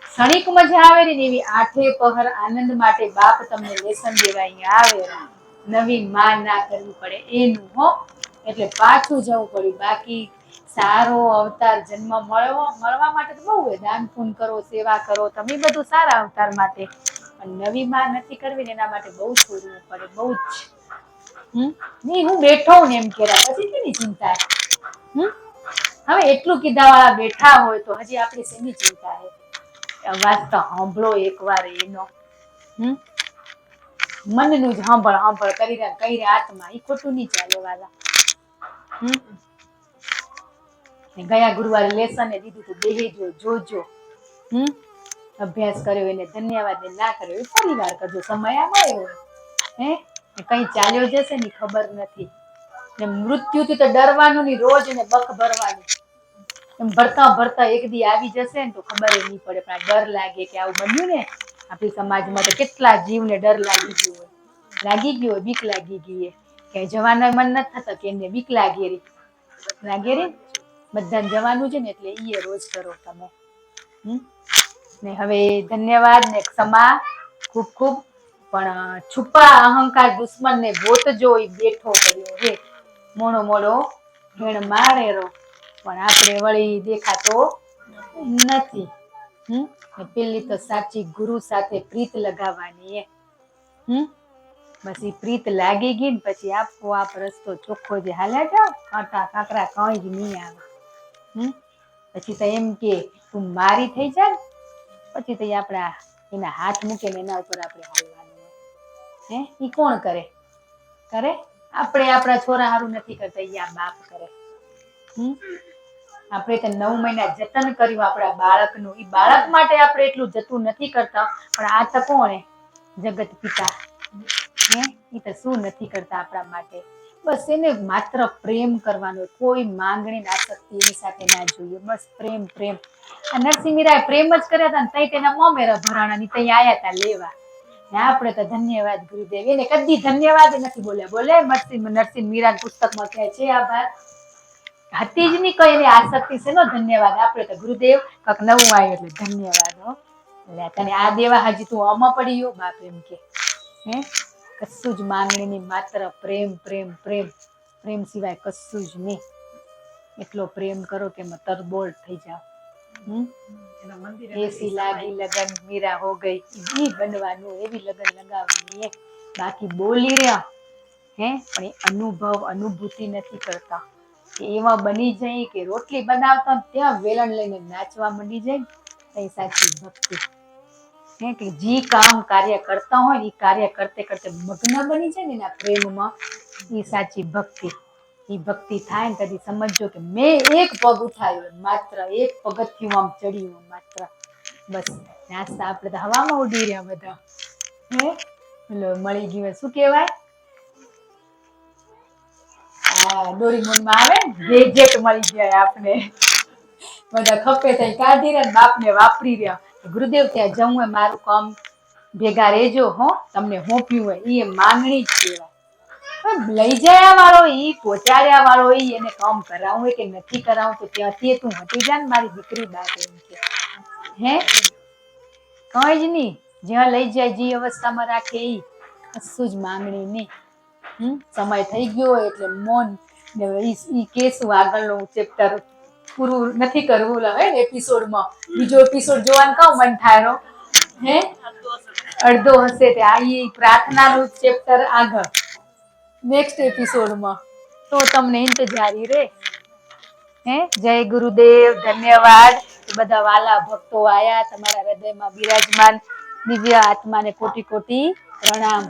ક્ષણિક મજા આવે ને એવી આઠે પહર આનંદ માટે બાપ તમને લેસન દેવા અહીંયા આવે નવી માં ના કરવી પડે એનું હો એટલે પાછું જવું પડ્યું. બાકી સારો અવતાર જન્મ મળવા માટે તો બહુ હોય દાન પુણ્ય કરો સેવા કરો તમે બધું સારા અવતાર માટે પણ નવી માં નથી કરવી ને એના માટે બહુ છોડવું પડે બહુ જ નહીં હું બેઠો ને એમ કેરા પછી કેની ચિંતા હવે એટલું કીધા વાળા બેઠા હોય તો હજી આપણી શેની ચિંતા છે. અવાજ તો સાંભળો એકવાર એનો મનનું જ સાંભળ કરી રહ્યા કઈ રહ્યા આત્મા એ ખોટું નહીં ચાલે વાલા. ગયા ગુરુવારે લેસન દીધું તો બેહેજો જોજો અભ્યાસ કર્યો એને ધન્યવાદ ને ના કર્યો એ ફરી વાર કરજો સમય મળ્યો હોય હે કઈ ચાલ્યો જશે ને ખબર નથી ને મૃત્યુથી તો ડરવાનું નહીં રોજ ને બખ ભરવાનું એમ ભરતા એક દી આવી જશે ને તો ખબર નહીં પડે પણ આ ડર લાગે કે આવું બન્યું ને આપણી સમાજમાં તો કેટલા જીવને ડર લાગી ગયો હોય બીક લાગી ગઈ કે જવાનો મન નથી થતો કે એને બીક લાગે રી બધાને જવાનું છે ને એટલે ઈ રોજ કરો તમે ને હવે ધન્યવાદ ને ક્ષમા ખૂબ ખૂબ પણ છુપા અહંકાર દુશ્મન ને ગોતજો એ બેઠો કર્યો હે મોડો ફેણ મારેરો પણ આપણે વળી દેખાતો નથી. પેલી તો સાચી ગુરુ સાથે પ્રીત લગાવવાની બસ એ પ્રીત લાગી ગઈ ને પછી આપોઆપ રસ્તો ચોખ્ખો જે હાલ્યા જાવ કાંટા કાંકરા કઈ જ નહીં આવે. પછી તો એમ કે તું મારી થઈ જાય પછી તો આપણા એના હાથ મૂકે ને એના ઉપર આપણે હાલવાનું હે ઈ કોણ કરે આપણે આપણા છોરા હારું નથી કરતા ઈ આ બાપ કરે. આપણે તો 9 મહિના જતન કર્યું આપણા બાળકનું ઈ બાળક માટે આપણે એટલું જતું નથી કરતા પણ આ તો કોણ જગત પિતા હે એ તો શું નથી કરતા આપણા માટે. બસ એને માત્ર પ્રેમ કરવાનો, કોઈ માંગણી આસક્તિ એની સાથે ના જોઈએ. બસ પ્રેમ પ્રેમ. આ નરસિંહ મીરાએ પ્રેમ જ કર્યા હતા ને તઈ તેના મોમેરા ભરાણા ની તઈ આયા હતા લેવા. ને આપણે તો ધન્યવાદ ગુરુદેવ, એને કદી ધન્યવાદ નથી બોલ્યા. બોલે નરસિંહ મીરા પુસ્તકમાં કહે છે આભાર હતી જ નહીં કઈ એની આસક્તિ છે નો ધન્યવાદ. આપણે તો ગુરુદેવ કંઈક નવું આવ્યું એટલે ધન્યવાદ. હો એટલે તને આ દેવા હજી તું આમાં પડી ગયો બાપ એમ કે હે કશું જ માંગણી નહીં, માત્ર પ્રેમ પ્રેમ પ્રેમ. પ્રેમ સિવાય કશું જ નહીં. એટલો પ્રેમ કરો કે એમાં તરબોળ થઈ જાવ. એના મંદિરે એસી લાગી લગન મીરા હો ગઈ, ઈ બનવાનું, એવી લગન લગાવવાની. બાકી બોલી રહ્યા હે પણ એ અનુભૂતિ નથી કરતા. કે એવા બની જાય કે રોટલી બનાવતા ત્યાં વેલણ લઈને નાચવા માંડી જાય એ સાચી ભક્તિ. હે કે જે કામ કાર્ય કરતા હોય એ કાર્ય કરતે કરતે મગ્ન બની જાય ને એના પ્રેમમાં, એ સાચી ભક્તિ. એ ભક્તિ થાય ને કદી સમજજો કે મેં એક પગ ઉઠાવ્યો, માત્ર એક પગથિયું આમ ચડ્યું માત્ર. બસ નાસ્તા આપણે તો હવામાં ઉડી રહ્યા બધા. હે મળી ગયું શું કહેવાય ડોરીમોનમાં આવે ગેજેટ મળી જાય આપણે. બધા ખપે થઈ કાઢી રહ્યા બાપને વાપરી રહ્યા. ગુરુદેવ ત્યાં જવું હોય મારું કામ ભેગા રહેજો હો, તમને હોપ્યું હોય એ માંગણી જ કહેવાય. લઈ જયા વાળો ઈ, પહોંચાડ્યા વાળો ઈ, એને કામ કરાવવું હોય કે નથી કરાવવું તો ત્યાંથી તું હટી જા ને મારી દીકરી બાપ એમ કે હે કઈ જ નહીં. જ્યાં લઈ જાય જે અવસ્થામાં રાખે ઈ, કશું જ માંગણી નહીં. સમય થઈ ગયો હોય એટલે મૌન ને ઈ કેશું આગળનું ચેપ્ટર પૂરું નથી કરવું હે એપિસોડમાં. બીજો એપિસોડ જોવાનું કહું મન થાય હે અડધો હશે તે આ પ્રાર્થનાનું ચેપ્ટર આગળ નેક્સ્ટ એપિસોડમાં તો તમને ઇંતજારી રે. હે જય ગુરુદેવ, ધન્યવાદ. બધા વાલા ભક્તો આયા, તમારા હૃદયમાં બિરાજમાન દિવ્ય આત્માને કોટી કોટી પ્રણામ.